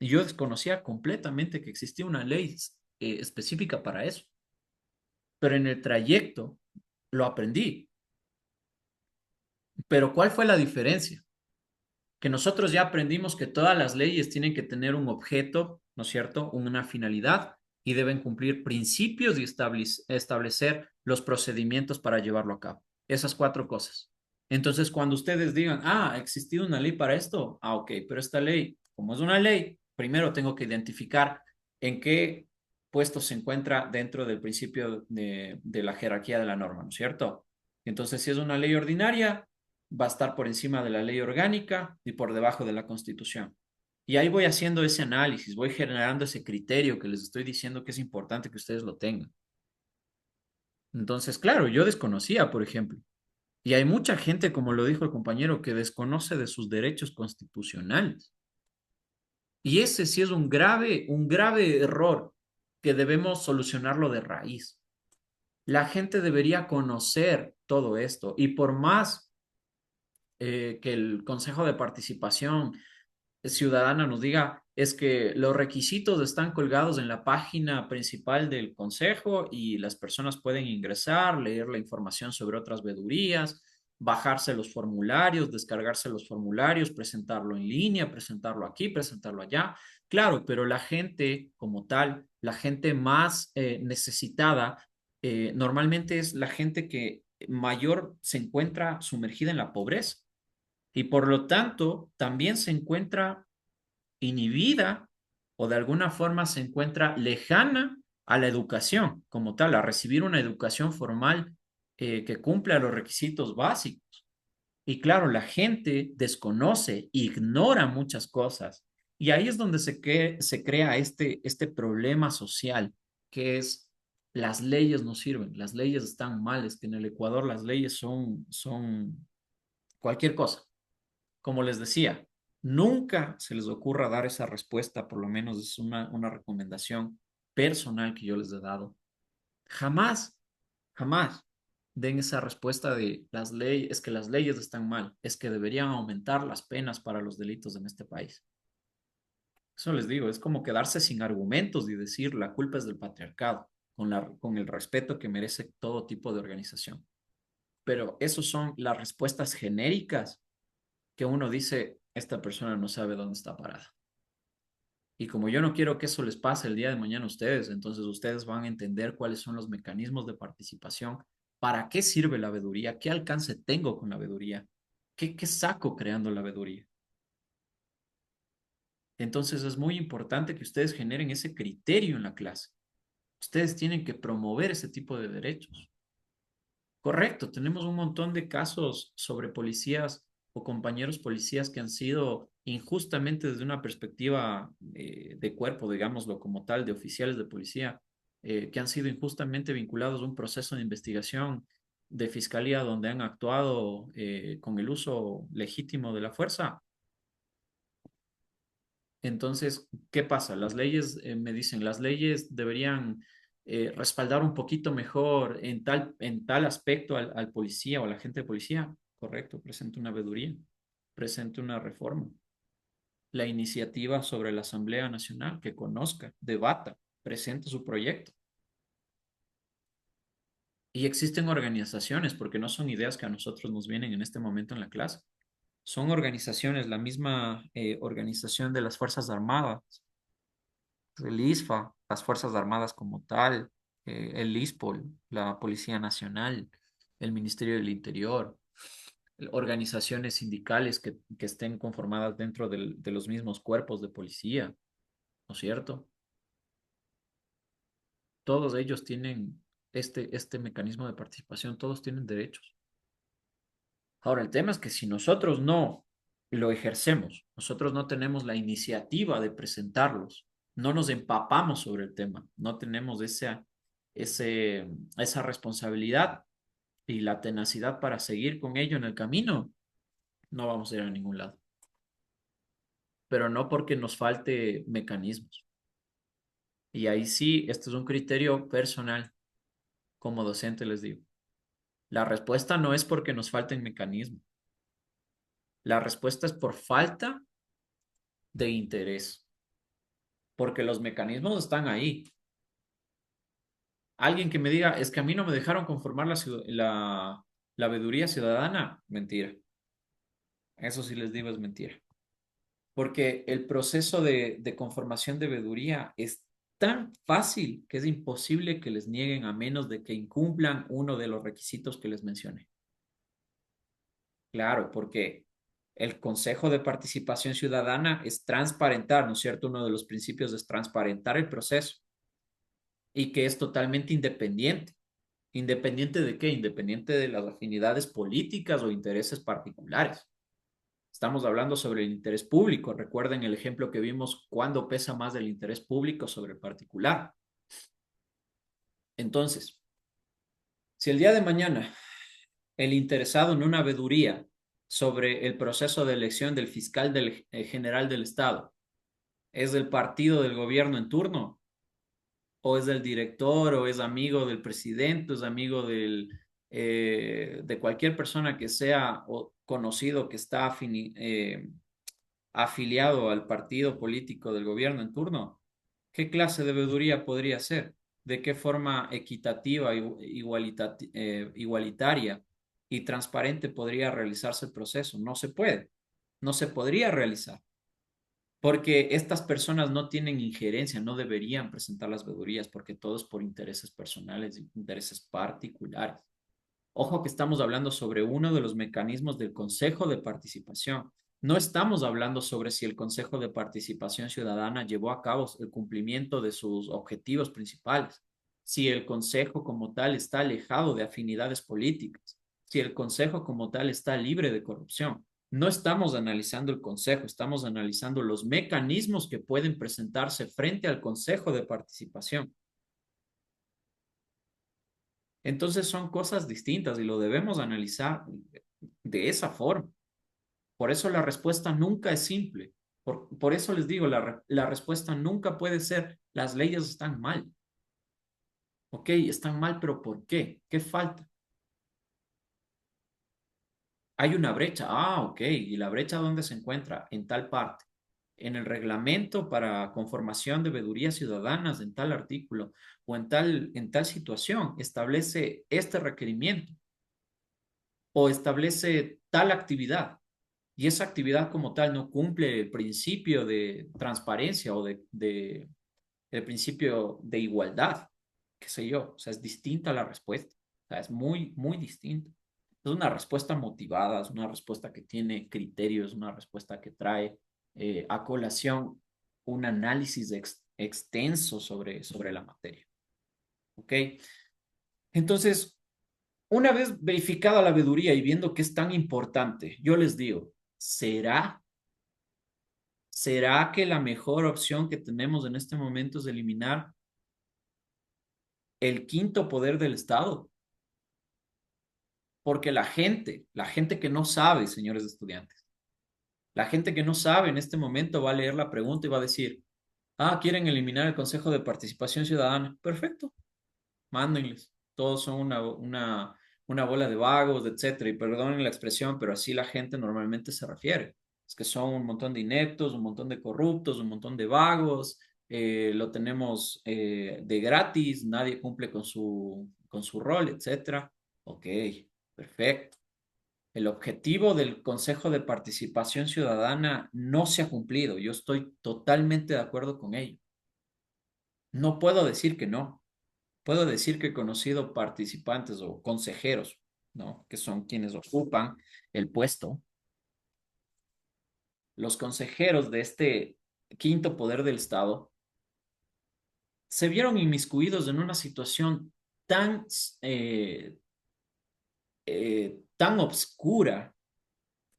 Y yo desconocía completamente que existía una ley específica para eso, pero en el trayecto lo aprendí. Pero ¿cuál fue la diferencia? Que nosotros ya aprendimos que todas las leyes tienen que tener un objeto, ¿no es cierto? Una finalidad y deben cumplir principios y establecer los procedimientos para llevarlo a cabo. Esas cuatro cosas. Entonces, cuando ustedes digan, ah, ha existido una ley para esto, ah, ok, pero esta ley, como es una ley, primero tengo que identificar en qué puesto se encuentra dentro del principio de la jerarquía de la norma, ¿no es cierto? Entonces, si es una ley ordinaria, va a estar por encima de la ley orgánica y por debajo de la Constitución. Y ahí voy haciendo ese análisis, voy generando ese criterio que les estoy diciendo que es importante que ustedes lo tengan. Entonces, claro, yo desconocía, por ejemplo, y hay mucha gente, como lo dijo el compañero, que desconoce de sus derechos constitucionales. Y ese sí es un grave error que debemos solucionarlo de raíz. La gente debería conocer todo esto y por más que el Consejo de Participación Ciudadana nos diga es que los requisitos están colgados en la página principal del Consejo y las personas pueden ingresar, leer la información sobre otras veedurías, bajarse los formularios, descargarse los formularios, presentarlo en línea, presentarlo aquí, presentarlo allá. Claro, pero la gente como tal, la gente más necesitada, normalmente es la gente que mayor se encuentra sumergida en la pobreza y por lo tanto también se encuentra inhibida o de alguna forma se encuentra lejana a la educación como tal, a recibir una educación formal que cumpla los requisitos básicos. Y claro, la gente desconoce, ignora muchas cosas. Y ahí es donde se crea este problema social, que es las leyes no sirven, las leyes están mal, es que en el Ecuador las leyes son cualquier cosa. Como les decía, nunca se les ocurra dar esa respuesta, por lo menos es una recomendación personal que yo les he dado. Jamás, jamás den esa respuesta de las leyes, es que las leyes están mal, es que deberían aumentar las penas para los delitos en este país. Eso les digo, es como quedarse sin argumentos y decir la culpa es del patriarcado, con el respeto que merece todo tipo de organización. Pero esas son las respuestas genéricas que uno dice, esta persona no sabe dónde está parada. Y como yo no quiero que eso les pase el día de mañana a ustedes, entonces ustedes van a entender cuáles son los mecanismos de participación, para qué sirve la veeduría, qué alcance tengo con la veeduría, qué saco creando la veeduría. Entonces es muy importante que ustedes generen ese criterio en la clase. Ustedes tienen que promover ese tipo de derechos. Correcto, tenemos un montón de casos sobre policías o compañeros policías que han sido injustamente desde una perspectiva de cuerpo, digámoslo como tal, de oficiales de policía, que han sido injustamente vinculados a un proceso de investigación de fiscalía donde han actuado con el uso legítimo de la fuerza. Entonces, ¿qué pasa? Las leyes, me dicen, las leyes deberían respaldar un poquito mejor en tal aspecto al policía o al agente de policía. Correcto, presente una veeduría, presente una reforma. La iniciativa sobre la Asamblea Nacional, que conozca, debata, presente su proyecto. Y existen organizaciones, porque no son ideas que a nosotros nos vienen en este momento en la clase. Son organizaciones, la misma organización de las Fuerzas Armadas, el ISFA, las Fuerzas Armadas como tal, el ISPOL, la Policía Nacional, el Ministerio del Interior, organizaciones sindicales que estén conformadas dentro de los mismos cuerpos de policía, ¿no es cierto? Todos ellos tienen este mecanismo de participación, todos tienen derechos. Ahora, el tema es que si nosotros no lo ejercemos, nosotros no tenemos la iniciativa de presentarlos, no nos empapamos sobre el tema, no tenemos esa responsabilidad y la tenacidad para seguir con ello en el camino, no vamos a ir a ningún lado. Pero no porque nos falte mecanismos. Y ahí sí, este es un criterio personal, como docente les digo. La respuesta no es porque nos falten mecanismos. La respuesta es por falta de interés, porque los mecanismos están ahí. Alguien que me diga, es que a mí no me dejaron conformar la veeduría ciudadana, mentira. Eso sí les digo es mentira. Porque el proceso de conformación de veeduría es tan fácil que es imposible que les nieguen a menos de que incumplan uno de los requisitos que les mencioné. Claro, porque el Consejo de Participación Ciudadana es transparentar, ¿no es cierto? Uno de los principios es transparentar el proceso y que es totalmente independiente. ¿Independiente de qué? Independiente de las afinidades políticas o intereses particulares. Estamos hablando sobre el interés público. Recuerden el ejemplo que vimos, cuándo pesa más el interés público sobre el particular. Entonces, si el día de mañana el interesado en una veeduría sobre el proceso de elección del fiscal general del Estado es del partido del gobierno en turno, o es del director, o es amigo del presidente, o es amigo de cualquier persona que sea o conocido que está afiliado al partido político del gobierno en turno, ¿qué clase de veeduría podría ser? ¿De qué forma equitativa, igualitaria y transparente podría realizarse el proceso? No se puede, no se podría realizar, porque estas personas no tienen injerencia, no deberían presentar las veedurías, porque todo es por intereses personales, intereses particulares. Ojo que estamos hablando sobre uno de los mecanismos del Consejo de Participación. No estamos hablando sobre si el Consejo de Participación Ciudadana llevó a cabo el cumplimiento de sus objetivos principales, si el Consejo como tal está alejado de afinidades políticas, si el Consejo como tal está libre de corrupción. No estamos analizando el Consejo, estamos analizando los mecanismos que pueden presentarse frente al Consejo de Participación. Entonces son cosas distintas y lo debemos analizar de esa forma. Por eso la respuesta nunca es simple. Por eso les digo, la respuesta nunca puede ser, las leyes están mal. Ok, están mal, pero ¿por qué? ¿Qué falta? Hay una brecha. Ah, ok. ¿Y la brecha dónde se encuentra? En tal parte. En el reglamento para conformación de veedurías ciudadanas, en tal artículo o en tal situación, establece este requerimiento o establece tal actividad y esa actividad como tal no cumple el principio de transparencia o el principio de igualdad, qué sé yo, o sea, es distinta la respuesta, o sea, es muy, muy distinta. Es una respuesta motivada, es una respuesta que tiene criterios, es una respuesta que trae a colación un análisis extenso sobre la materia. ¿Ok? Entonces, una vez verificada la veeduría y viendo que es tan importante, yo les digo, ¿será ¿Será que la mejor opción que tenemos en este momento es eliminar el quinto poder del Estado? Porque la gente que no sabe, señores estudiantes, la gente que no sabe en este momento va a leer la pregunta y va a decir, ah, quieren eliminar el Consejo de Participación Ciudadana. Perfecto, mándenles. Todos son una bola de vagos, etcétera. Y perdonen la expresión, pero así la gente normalmente se refiere. Es que son un montón de ineptos, un montón de corruptos, un montón de vagos. Lo tenemos de gratis, nadie cumple con su rol, etcétera. Ok, perfecto. El objetivo del Consejo de Participación Ciudadana no se ha cumplido. Yo estoy totalmente de acuerdo con ello. No puedo decir que no. Puedo decir que he conocido participantes o consejeros, ¿no? Que son quienes ocupan el puesto. Los consejeros de este quinto poder del Estado se vieron inmiscuidos en una situación tan, tan obscura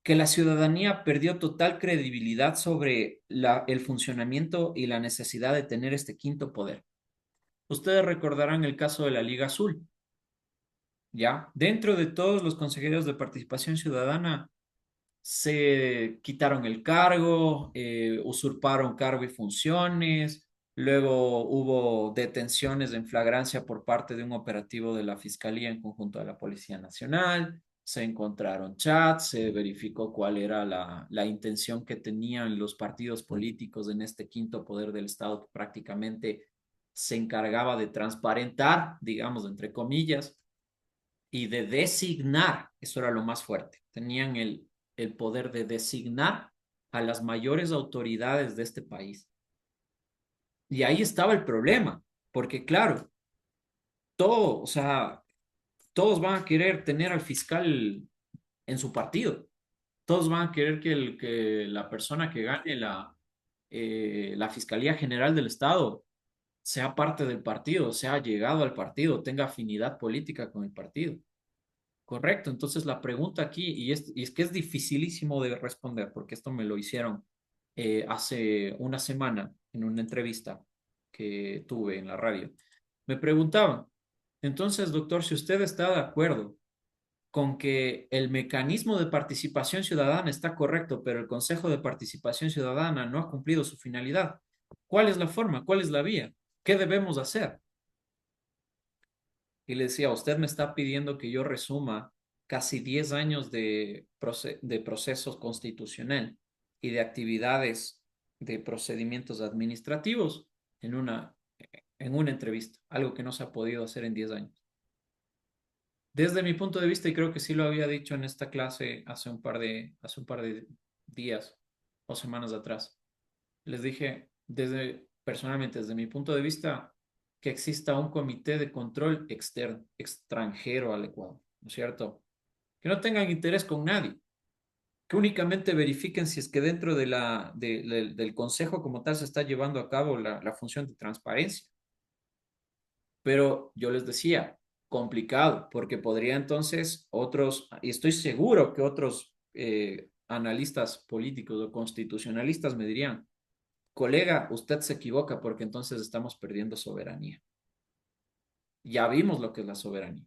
que la ciudadanía perdió total credibilidad sobre el funcionamiento y la necesidad de tener este quinto poder. Ustedes recordarán el caso de la Liga Azul, ¿ya? Dentro de todos los consejeros de participación ciudadana se quitaron el cargo, usurparon cargo y funciones, luego hubo detenciones en flagrancia por parte de un operativo de la Fiscalía en conjunto de la Policía Nacional, se encontraron chats, se verificó cuál era la intención que tenían los partidos políticos en este quinto poder del Estado que prácticamente se encargaba de transparentar, digamos, entre comillas, y de designar, eso era lo más fuerte, tenían el poder de designar a las mayores autoridades de este país. Y ahí estaba el problema, porque claro, todo, o sea, todos van a querer tener al fiscal en su partido, todos van a querer que la persona que gane la Fiscalía General del Estado sea parte del partido, sea llegado al partido, tenga afinidad política con el partido. Correcto, entonces la pregunta aquí, y es que es dificilísimo de responder, porque esto me lo hicieron hace una semana en una entrevista que tuve en la radio. Me preguntaban, entonces, doctor, si usted está de acuerdo con que el mecanismo de participación ciudadana está correcto, pero el Consejo de Participación Ciudadana no ha cumplido su finalidad, ¿cuál es la forma? ¿Cuál es la vía? ¿Qué debemos hacer? Y le decía, usted me está pidiendo que yo resuma casi 10 años de procesos constitucional y de actividades de procedimientos administrativos en una entrevista, algo que no se ha podido hacer en 10 años. Desde mi punto de vista, y creo que sí lo había dicho en esta clase hace un par de días o semanas atrás, les dije personalmente, desde mi punto de vista, que exista un comité de control externo, extranjero al Ecuador, ¿no es cierto? Que no tengan interés con nadie, que únicamente verifiquen si es que dentro del consejo como tal se está llevando a cabo la función de transparencia. Pero yo les decía, complicado, porque podría entonces otros, y estoy seguro que otros analistas políticos o constitucionalistas me dirían, colega, usted se equivoca porque entonces estamos perdiendo soberanía. Ya vimos lo que es la soberanía.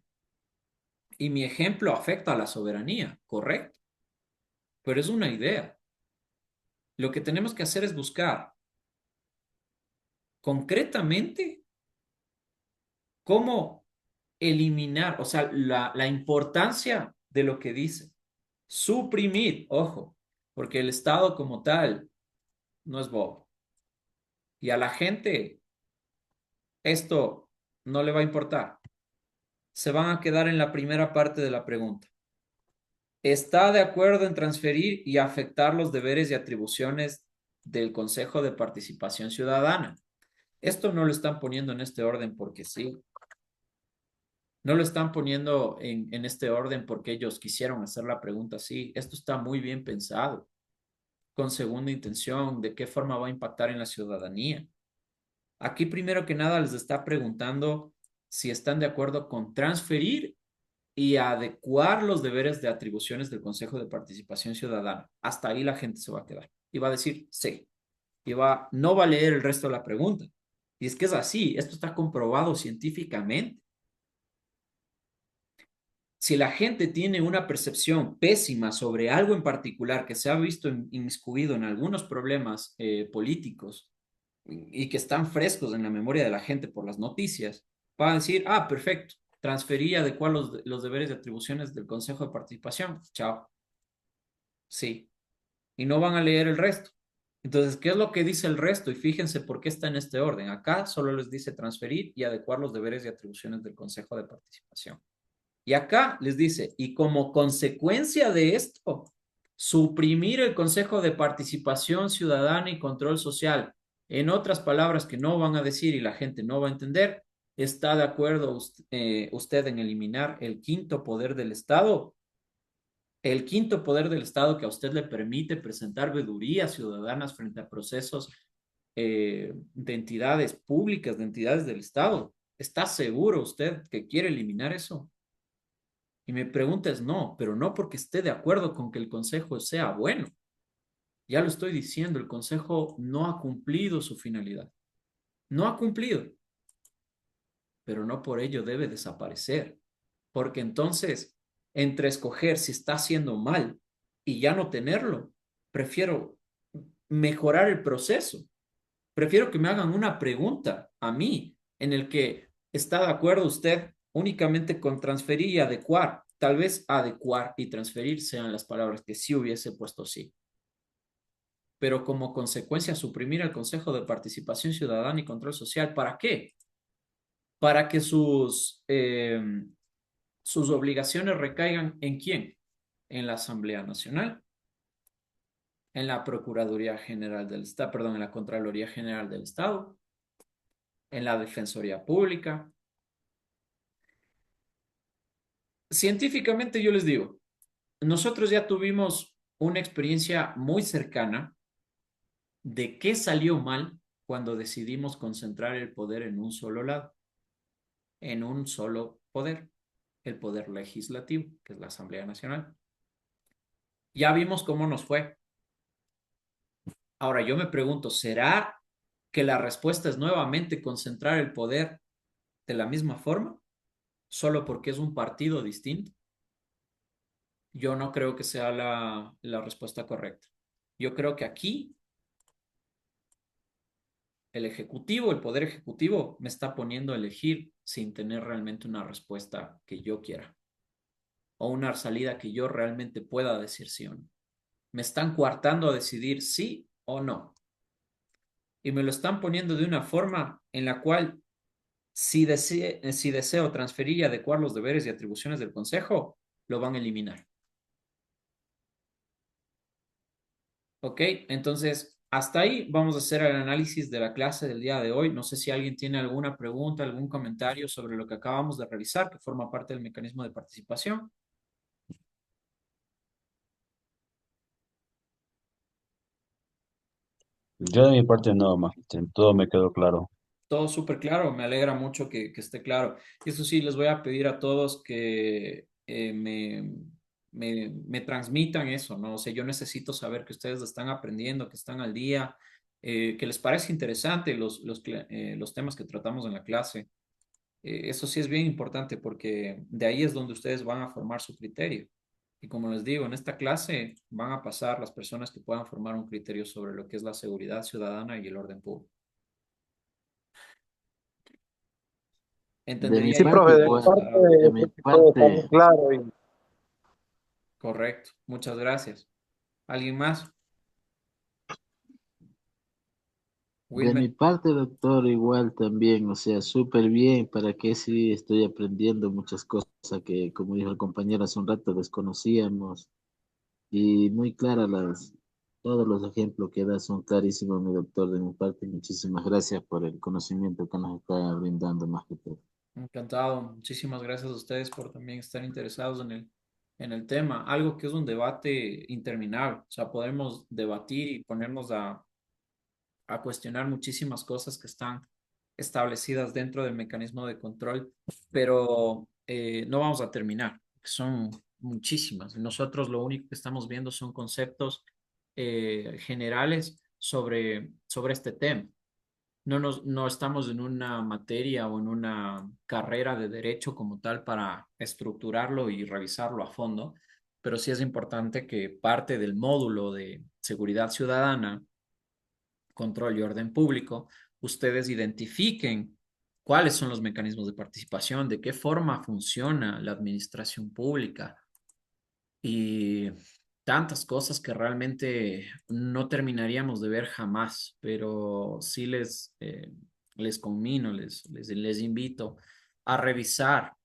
Y mi ejemplo afecta a la soberanía, correcto, pero es una idea. Lo que tenemos que hacer es buscar concretamente cómo eliminar, o sea, la importancia de lo que dice. Suprimir, ojo, porque el Estado como tal no es bobo. Y a la gente esto no le va a importar. Se van a quedar en la primera parte de la pregunta. ¿Está de acuerdo en transferir y afectar los deberes y atribuciones del Consejo de Participación Ciudadana? Esto no lo están poniendo en este orden porque sí. No lo están poniendo en este orden porque ellos quisieron hacer la pregunta así. Esto está muy bien pensado, con segunda intención, de qué forma va a impactar en la ciudadanía. Aquí, primero que nada, les está preguntando si están de acuerdo con transferir y adecuar los deberes de atribuciones del Consejo de Participación Ciudadana. Hasta ahí la gente se va a quedar y va a decir sí. y no va a leer el resto de la pregunta. Y es que es así, esto está comprobado científicamente. Si la gente tiene una percepción pésima sobre algo en particular que se ha visto inmiscuido en algunos problemas políticos y que están frescos en la memoria de la gente por las noticias, va a decir, ah, perfecto, transferí adecuar los deberes y atribuciones del Consejo de Participación. Chao. Sí. Y no van a leer el resto. Entonces, ¿qué es lo que dice el resto? Y fíjense por qué está en este orden. Acá solo les dice transferir y adecuar los deberes y atribuciones del Consejo de Participación. Y acá les dice, y como consecuencia de esto, suprimir el Consejo de Participación Ciudadana y Control Social. En otras palabras que no van a decir y la gente no va a entender, ¿está de acuerdo usted en eliminar el quinto poder del Estado? El quinto poder del Estado que a usted le permite presentar vedurías ciudadanas frente a procesos de entidades públicas, de entidades del Estado. ¿Está seguro usted que quiere eliminar eso? Y mi pregunta es no, pero no porque esté de acuerdo con que el consejo sea bueno. Ya lo estoy diciendo, el consejo no ha cumplido su finalidad. No ha cumplido, pero no por ello debe desaparecer. Porque entonces, entre escoger si está haciendo mal y ya no tenerlo, prefiero mejorar el proceso. Prefiero que me hagan una pregunta a mí en el que está de acuerdo usted únicamente con transferir y adecuar. Tal vez adecuar y transferir sean las palabras que sí hubiese puesto sí. Pero como consecuencia suprimir el Consejo de Participación Ciudadana y Control Social. ¿Para qué? Para que sus obligaciones recaigan ¿en quién? En la Asamblea Nacional, en la Procuraduría General del Estado, perdón, en la Contraloría General del Estado, en la Defensoría Pública. Científicamente yo les digo, nosotros ya tuvimos una experiencia muy cercana de qué salió mal cuando decidimos concentrar el poder en un solo lado, en un solo poder, el poder legislativo, que es la Asamblea Nacional. Ya vimos cómo nos fue. Ahora yo me pregunto, ¿será que la respuesta es nuevamente concentrar el poder de la misma forma, solo porque es un partido distinto? Yo no creo que sea la respuesta correcta. Yo creo que aquí el ejecutivo, el poder ejecutivo, me está poniendo a elegir sin tener realmente una respuesta que yo quiera o una salida que yo realmente pueda decir sí o no. Me están coartando a decidir sí o no. Y me lo están poniendo de una forma en la cual si deseo transferir y adecuar los deberes y atribuciones del Consejo, lo van a eliminar. ¿Ok? Entonces, hasta ahí vamos a hacer el análisis de la clase del día de hoy. No sé si alguien tiene alguna pregunta, algún comentario sobre lo que acabamos de revisar, que forma parte del mecanismo de participación. Yo de mi parte no, Magíster, todo me quedó claro. Todo súper claro, me alegra mucho que esté claro. Y eso sí, les voy a pedir a todos que me transmitan eso, ¿no? O sea, yo necesito saber que ustedes están aprendiendo, que están al día, que les parece interesante los temas que tratamos en la clase. Eso sí es bien importante porque de ahí es donde ustedes van a formar su criterio. Y como les digo, en esta clase van a pasar las personas que puedan formar un criterio sobre lo que es la seguridad ciudadana y el orden público. De mi Entendería Sí, yo parte profe, que de mi todo igual, está parte, de mi creo que todo está muy parte, claro. Y correcto. Muchas gracias. ¿Alguien más? de Wilmer. mi parte, doctor, igual también, o sea, súper bien, para que sí estoy aprendiendo muchas cosas que, como dijo el compañero hace un rato, desconocíamos. Y muy claras todos los ejemplos que da son clarísimos, mi doctor, de mi parte. Muchísimas gracias por el conocimiento que nos está brindando más que todo. Encantado. Muchísimas gracias a ustedes por también estar interesados en el tema. Algo que es un debate interminable. O sea, podemos debatir y ponernos a cuestionar muchísimas cosas que están establecidas dentro del mecanismo de control, pero no vamos a terminar. Son muchísimas. Nosotros lo único que estamos viendo son conceptos generales sobre este tema. No estamos en una materia o en una carrera de derecho como tal para estructurarlo y revisarlo a fondo, pero sí es importante que parte del módulo de seguridad ciudadana, control y orden público, ustedes identifiquen cuáles son los mecanismos de participación, de qué forma funciona la administración pública y tantas cosas que realmente no terminaríamos de ver jamás, pero sí les conmino, les invito a revisar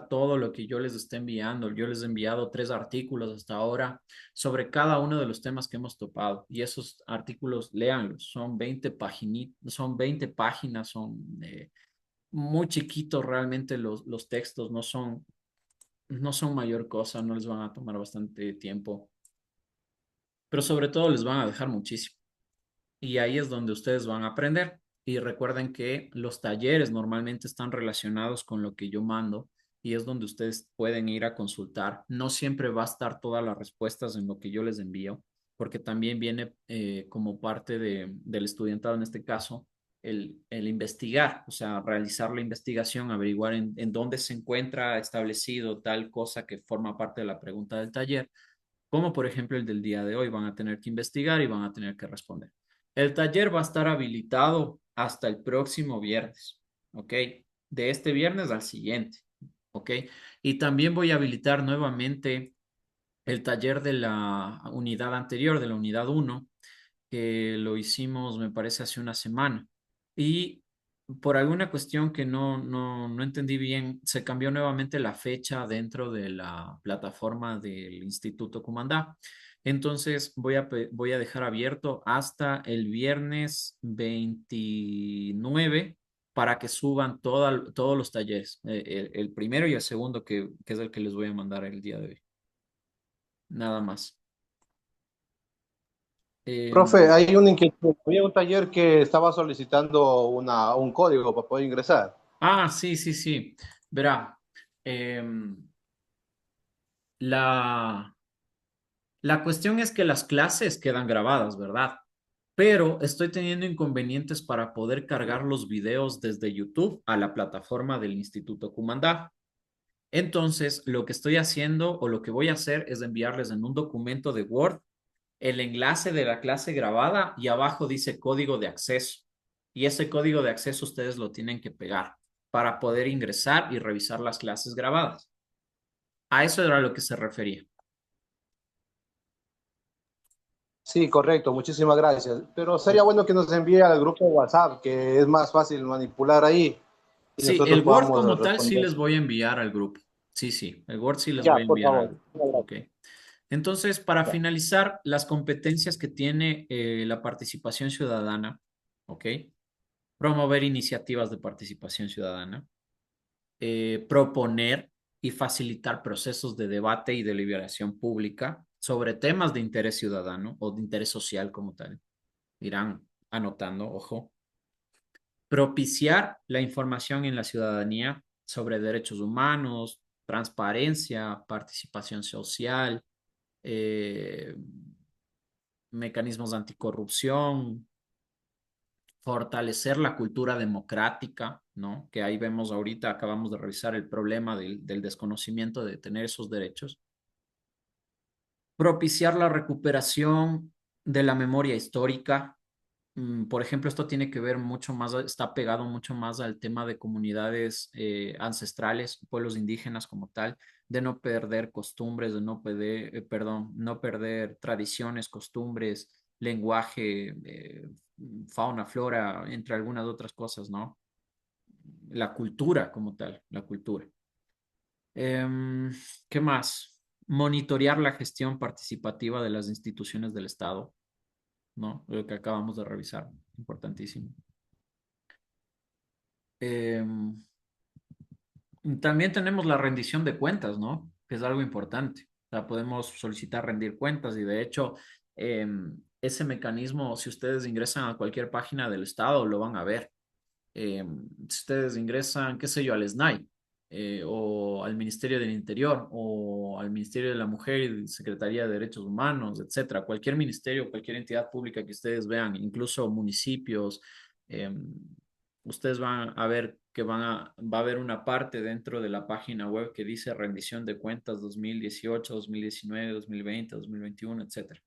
todo lo que yo les esté enviando. Yo les he enviado 3 artículos hasta ahora sobre cada uno de los temas que hemos topado y esos artículos, léanlos, son 20 páginas, son muy chiquitos realmente los textos, no son mayor cosa, no les van a tomar bastante tiempo, pero sobre todo les van a dejar muchísimo. Y ahí es donde ustedes van a aprender. Y recuerden que los talleres normalmente están relacionados con lo que yo mando y es donde ustedes pueden ir a consultar. No siempre va a estar todas las respuestas en lo que yo les envío, porque también viene como parte del estudiantado en este caso el investigar, o sea, realizar la investigación, averiguar en dónde se encuentra establecido tal cosa que forma parte de la pregunta del taller, como por ejemplo el del día de hoy. Van a tener que investigar y van a tener que responder. El taller va a estar habilitado hasta el próximo viernes, ¿ok? De este viernes al siguiente, ¿ok? Y también voy a habilitar nuevamente el taller de la unidad anterior, de la unidad uno, que lo hicimos, me parece, hace una semana. Y por alguna cuestión que no entendí bien, se cambió nuevamente la fecha dentro de la plataforma del Instituto Cumandá. Entonces voy a dejar abierto hasta el viernes 29 para que suban todos los talleres, el primero y el segundo, que es el que les voy a mandar el día de hoy. Nada más. Profe, Em, hay una inquietud. Había un taller que estaba solicitando un código para poder ingresar. sí, sí, sí. Verá, em, la, la cuestión es que las clases quedan grabadas, ¿verdad? Pero estoy teniendo inconvenientes para poder cargar los videos desde YouTube a la plataforma del Instituto Cumandá. Entonces, lo que estoy haciendo o lo que voy a hacer es enviarles en un documento de Word el enlace de la clase grabada y abajo dice código de acceso. Y ese código de acceso ustedes lo tienen que pegar para poder ingresar y revisar las clases grabadas. A eso era a lo que se refería. Sí, correcto, muchísimas gracias. Pero sería bueno que nos envíe al grupo de WhatsApp, que es más fácil manipular ahí y Sí, el nosotros Word podamos como tal sí responder. les voy a enviar al grupo. Sí, sí, el Word sí les Ya, voy a por enviar favor. al. Ok. Entonces, para finalizar, las competencias que tiene la participación ciudadana, ¿ok? Promover iniciativas de participación ciudadana, proponer y facilitar procesos de debate y deliberación pública sobre temas de interés ciudadano o de interés social como tal. Irán anotando, ojo. Propiciar la información en la ciudadanía sobre derechos humanos, transparencia, participación social, eh, mecanismos anticorrupción, fortalecer la cultura democrática, ¿no? Que ahí vemos ahorita, acabamos de revisar el problema del desconocimiento de tener esos derechos. Propiciar la recuperación de la memoria histórica. Por ejemplo, esto tiene que ver mucho más, está pegado mucho más al tema de comunidades ancestrales, pueblos indígenas como tal, de no perder costumbres, de no perder, perdón, no perder tradiciones, costumbres, lenguaje, fauna, flora, entre algunas otras cosas, ¿no? La cultura como tal, la cultura. Em, ¿Qué más? Monitorear la gestión participativa de las instituciones del Estado, ¿no? Lo que acabamos de revisar, importantísimo. Em, También tenemos la rendición de cuentas, ¿no? Que es algo importante. O sea, podemos solicitar rendir cuentas y de hecho, ese mecanismo, si ustedes ingresan a cualquier página del Estado, lo van a ver. Si ustedes ingresan, qué sé yo, al SNAI o al Ministerio del Interior o al Ministerio de la Mujer y Secretaría de Derechos Humanos, etcétera. Cualquier ministerio, cualquier entidad pública que ustedes vean, incluso municipios, ustedes van a ver que va a haber una parte dentro de la página web que dice rendición de cuentas 2018, 2019, 2020, 2021, etcétera.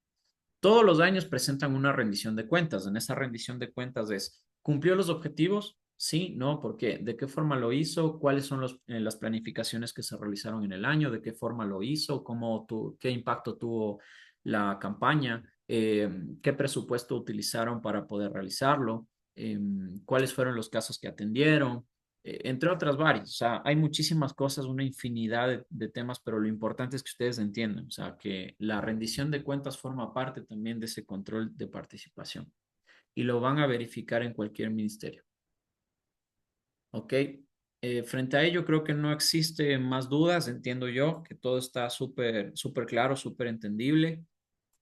Todos los años presentan una rendición de cuentas. En esa rendición de cuentas es, ¿cumplió los objetivos? Sí, no, ¿por qué? ¿De qué forma lo hizo? ¿Cuáles son las planificaciones que se realizaron en el año? ¿De qué forma lo hizo? ¿Qué impacto tuvo la campaña? ¿Qué presupuesto utilizaron para poder realizarlo? ¿Cuáles fueron los casos que atendieron? Entre otras varias. O sea, hay muchísimas cosas, una infinidad de temas, pero lo importante es que ustedes entiendan, o sea, que la rendición de cuentas forma parte también de ese control de participación y lo van a verificar en cualquier ministerio. ¿Ok? Frente a ello, creo que no existe más dudas, entiendo yo, que todo está súper claro, súper entendible.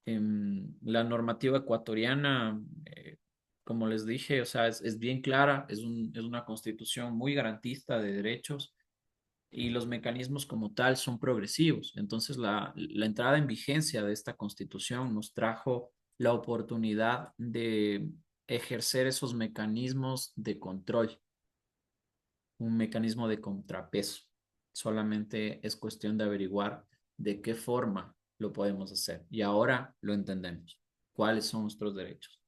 La normativa ecuatoriana, como les dije, o sea, es bien clara, es una constitución muy garantista de derechos y los mecanismos como tal son progresivos. Entonces, la entrada en vigencia de esta constitución nos trajo la oportunidad de ejercer esos mecanismos de control, un mecanismo de contrapeso. Solamente es cuestión de averiguar de qué forma lo podemos hacer. Y ahora lo entendemos. ¿Cuáles son nuestros derechos?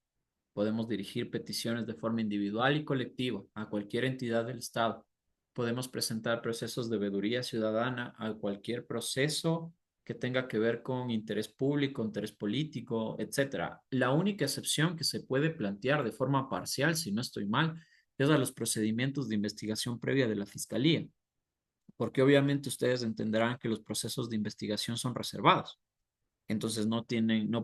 Podemos dirigir peticiones de forma individual y colectiva a cualquier entidad del Estado. Podemos presentar procesos de veeduría ciudadana a cualquier proceso que tenga que ver con interés público, interés político, etcétera. La única excepción que se puede plantear de forma parcial, si no estoy mal, es a los procedimientos de investigación previa de la Fiscalía, porque obviamente ustedes entenderán que los procesos de investigación son reservados. Entonces no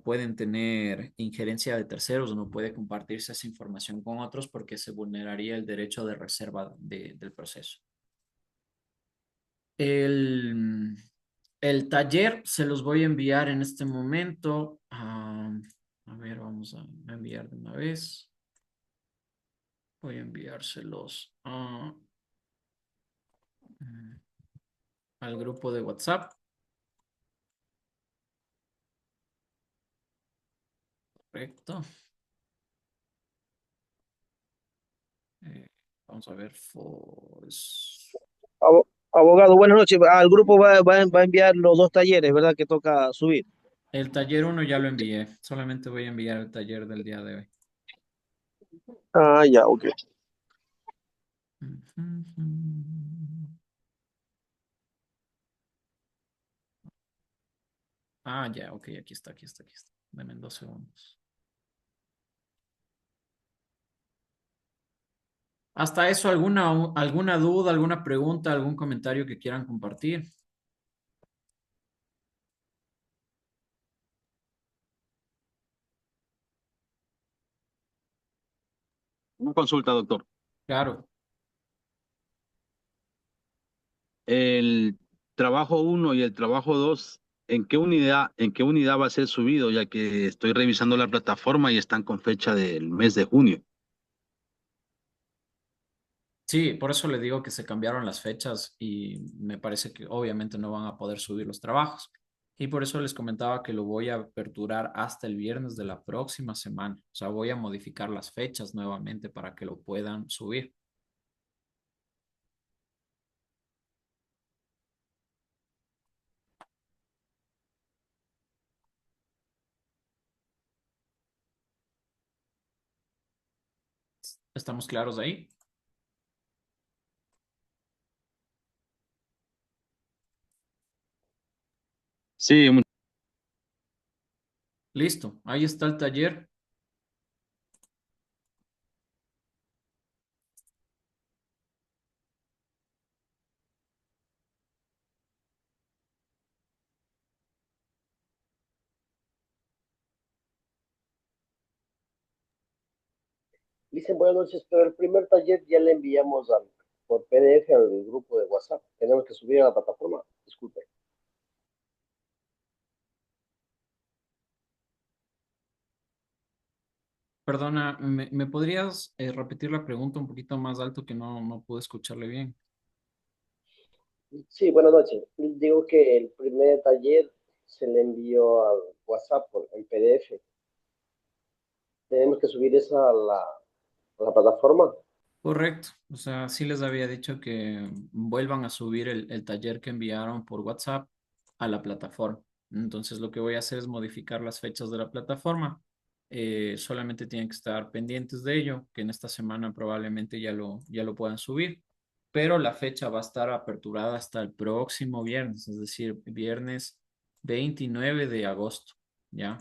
pueden tener injerencia de terceros o no puede compartirse esa información con otros porque se vulneraría el derecho de reserva del proceso. El, el taller se los voy a enviar en este momento. A ver, vamos a enviar de una vez. Voy a enviárselos al grupo de WhatsApp. Correcto. Vamos a ver. Abogado, buenas noches. Al grupo va a enviar los dos talleres, ¿verdad? Que toca subir. El taller 1 ya lo envié. Solamente voy a enviar el taller del día de hoy. Ah, ya, ok. Ah, ya, ok, aquí está. Dame 2 segundos. Hasta eso, ¿alguna duda, alguna pregunta, algún comentario que quieran compartir? Una consulta, doctor. Claro. El trabajo uno y el trabajo 2, ¿en qué unidad va a ser subido? Ya que estoy revisando la plataforma y están con fecha del mes de junio. Sí, por eso le digo que se cambiaron las fechas y me parece que obviamente no van a poder subir los trabajos. Y por eso les comentaba que lo voy a aperturar hasta el viernes de la próxima semana. O sea, voy a modificar las fechas nuevamente para que lo puedan subir. ¿Estamos claros ahí? Sí, Listo, ahí está el taller. Dicen buenas noches, pero el primer taller ya le enviamos por PDF al grupo de WhatsApp. Tenemos que subir a la plataforma. Disculpe. Perdona, ¿me podrías repetir la pregunta un poquito más alto que no pude escucharle bien? Sí, buenas noches. Digo que el primer taller se le envió al WhatsApp en PDF. Tenemos que subir esa a la plataforma. Correcto. O sea, sí les había dicho que vuelvan a subir el taller que enviaron por WhatsApp a la plataforma. Entonces, lo que voy a hacer es modificar las fechas de la plataforma. Solamente tienen que estar pendientes de ello, que en esta semana probablemente ya lo puedan subir, pero la fecha va a estar aperturada hasta el próximo viernes, es decir, viernes 29 de agosto, ¿ya?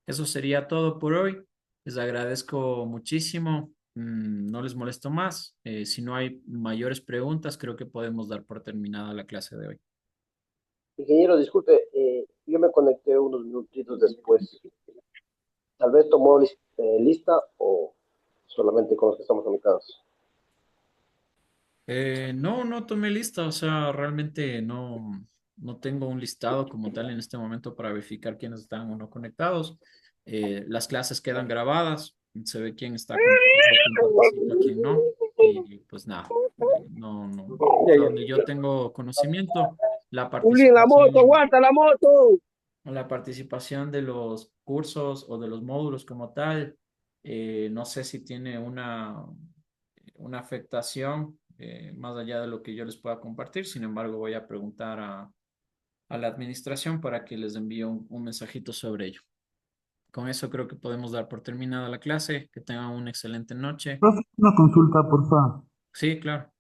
Eso sería todo por hoy. Les agradezco muchísimo. No les molesto más. Si no hay mayores preguntas, creo que podemos dar por terminada la clase de hoy. Ingeniero, disculpe, yo me conecté unos minutitos después. Tal vez tomó lista o solamente con los que estamos conectados. No, no tomé lista, o sea, realmente no tengo un listado como tal en este momento para verificar quiénes están o no conectados. Las clases quedan grabadas, se ve quién está conectado, quién participa, quién no. Y pues nada, hasta donde yo tengo conocimiento, la Juli, en la moto, participación, aguanta la moto. la participación de los cursos o de los módulos como tal, no sé si tiene una afectación más allá de lo que yo les pueda compartir. Sin embargo, voy a preguntar a la administración para que les envíe un mensajito sobre ello. Con eso creo que podemos dar por terminada la clase. Que tengan una excelente noche. Profe, una consulta, por favor. Sí, claro.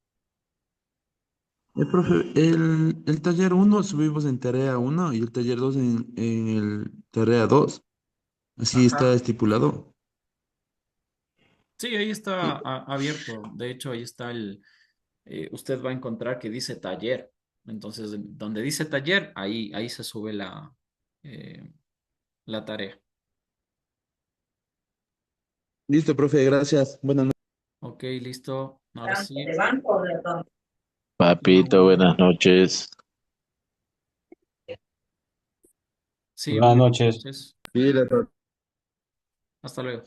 Profe, el taller uno subimos en tarea uno y el taller 2 en el tarea 2. Así está Ajá. estipulado. Sí, ahí está abierto. De hecho, ahí está usted va a encontrar que dice taller. Entonces, donde dice taller, ahí se sube eh, la tarea. Listo, profe, gracias. Buenas noches. Ok, listo. Ahora sí. Tengan Papito, una buenas noches. Sí, Buenas muy buenas noches. noches. Sí, Hasta luego.